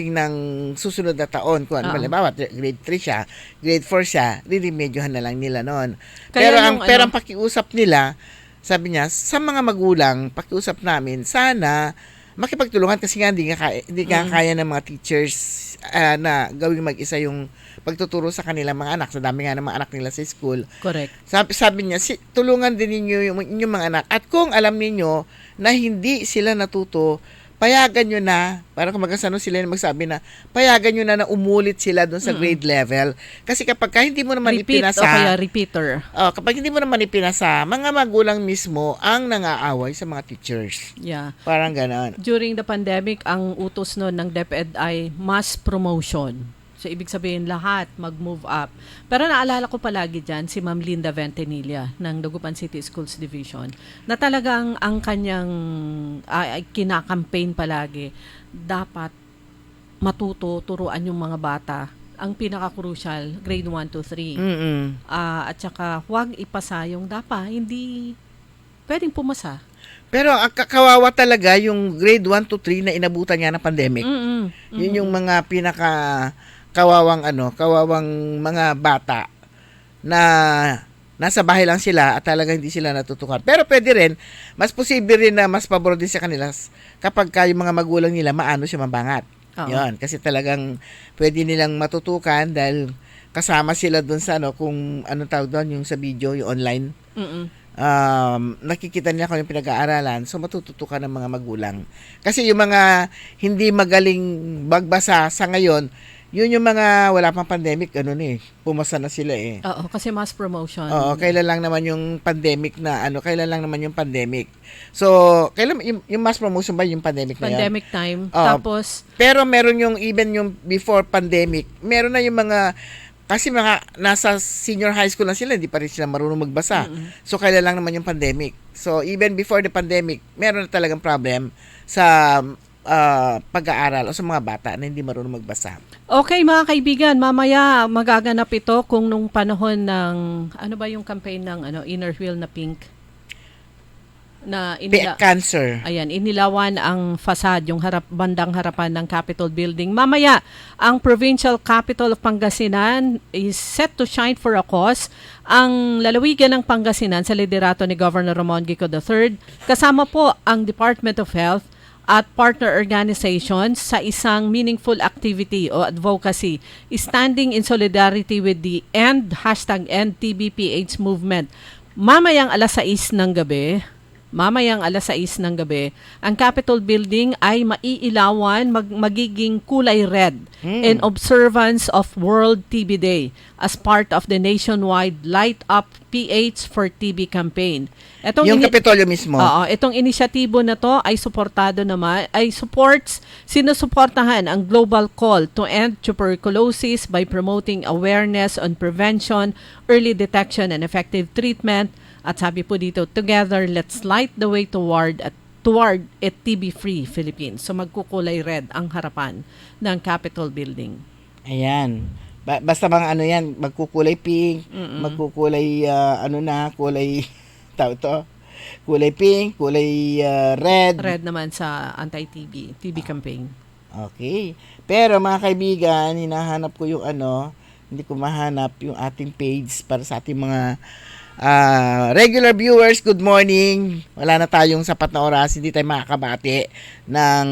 ng susunod na taon. Kung halimbawa, grade 3 siya, grade 4 siya, riremedyohan na lang nila noon. Pero ang pakiusap nila, sabi niya, sa mga magulang, pakiusap namin, sana makipagtulungan kasi nga hindi nga kaya ng mga teachers na gawing mag-isa yung pagtuturo sa kanilang mga anak. Sa dami nga ng mga anak nila sa school. Correct. Sabi niya, tulungan din ninyo yung inyong mga anak. At kung alam niyo na hindi sila natuto, payagan nyo na, para kung sila magsabi na, payagan nyo na umulit sila doon sa grade level. Kasi kapag hindi mo naman ipinasa, o kaya repeater. Kapag hindi mo naman ipinasa, mga magulang mismo ang nangaaway sa mga teachers. Yeah. Parang ganon. During the pandemic, ang utos noon ng DepEd ay mass promotion. So, ibig sabihin lahat mag-move up. Pero naalala ko palagi dyan si Ma'am Linda Ventanilla ng Dagupan City Schools Division na talagang ang kanyang kinakampaign palagi, dapat turuan yung mga bata. Ang pinaka-crucial, grade 1 to 3. At saka huwag ipasa yung hindi pwedeng pumasa. Pero ang kawawa talaga yung grade 1 to 3 na inabutan niya ng pandemic. Yun yung mga kawawang mga bata na nasa bahay lang sila at talaga hindi sila natutukan. Pero pwede rin, mas posible rin na mas pabor din sa kanila kapag yung mga magulang nila maano siya mabangat. Yun, kasi talagang pwede nilang matutukan dahil kasama sila dun sa kung anong tawag doon, yung sa video, yung online. Nakikita nila kung yung pinag-aaralan, so matututukan ng mga magulang. Kasi yung mga hindi magaling magbasa sa ngayon, Yun yung mga wala pang pandemic, pumasa na sila eh. Oo, kasi mass promotion. Oo, kailan lang naman yung pandemic So, kailan yung mass promotion ba yung pandemic na yan? Pandemic time. Tapos, pero meron yung even yung before pandemic, meron na yung mga kasi mga nasa senior high school na sila, hindi pa rin sila marunong magbasa. So, kailan lang naman yung pandemic. So, even before the pandemic, meron na talagang problem sa pag-aaral o sa mga bata na hindi marunong magbasa. okay mga kaibigan, mamaya magaganap ito kung nung panahon ng, ano ba yung campaign ng Inner Wheel na pink? Na cancer. Ayan, inilawan ang fasad, yung bandang harapan ng Capitol Building. Mamaya, ang Provincial Capital of Pangasinan is set to shine for a cause. Ang lalawigan ng Pangasinan sa liderato ni Governor Ramon Gico III, kasama po ang Department of Health at partner organizations sa isang meaningful activity o advocacy, standing in solidarity with the #EndTBPH movement. Mamayang alas 6 ng gabi, ang Capitol Building ay maiilawan, magiging kulay red in observance of World TB Day as part of the nationwide Light Up PH for TB campaign. Yung Kapitolyo mismo. Oo, itong inisyatibo na to ay sinusuportahan ang global call to end tuberculosis by promoting awareness on prevention, early detection and effective treatment. At sabi po dito, together, let's light the way toward a TB-free Philippines. So magkukulay red ang harapan ng Capitol Building. Ayan. Basta bang yan, magkukulay pink, magkukulay kulay kulay pink, kulay red. Red naman sa TB campaign. Okay. Pero mga kaibigan, hinahanap ko yung hindi ko mahanap yung ating page para sa ating mga regular viewers. Good morning. Wala na tayong sapat na oras, hindi tayo makakabati ng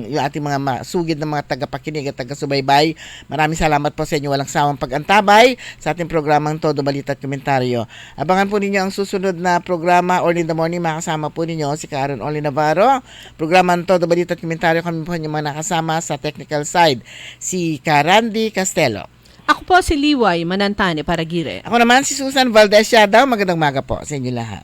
yung ating mga sugid na mga tagapakinig at taga-subaybay. Maraming salamat po sa inyo walang sawang pag-antabay sa ating programang Todo Balita at Komentaryo. Abangan po ninyo ang susunod na programa Early in the Morning. Makasama po ninyo si Karen Oli Navarro. Programang Todo Balita at Komentaryo, kami po yung mga nakasama sa technical side, si Karandi Castelo. Ako po si Liway Manantani Paragire. Ako naman si Susan Valdez Yadaw. Magandang maga po sa inyo lahat.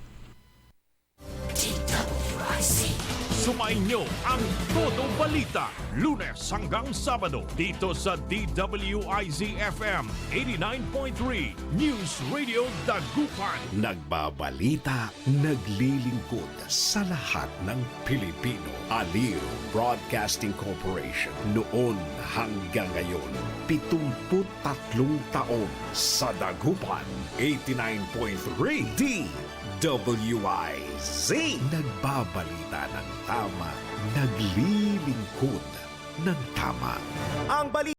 Sumainyo ang Todo Balita, Lunes hanggang Sabado dito sa DWIZ-FM 89.3 News Radio Dagupan. Nagbabalita, naglilingkod sa lahat ng Pilipino. Aliw Broadcasting Corporation, noon hanggang ngayon, 73 taon sa Dagupan. 89.3 DWIZ. Nagbabalita ng tama, naglilingkod ng tama. Ang balita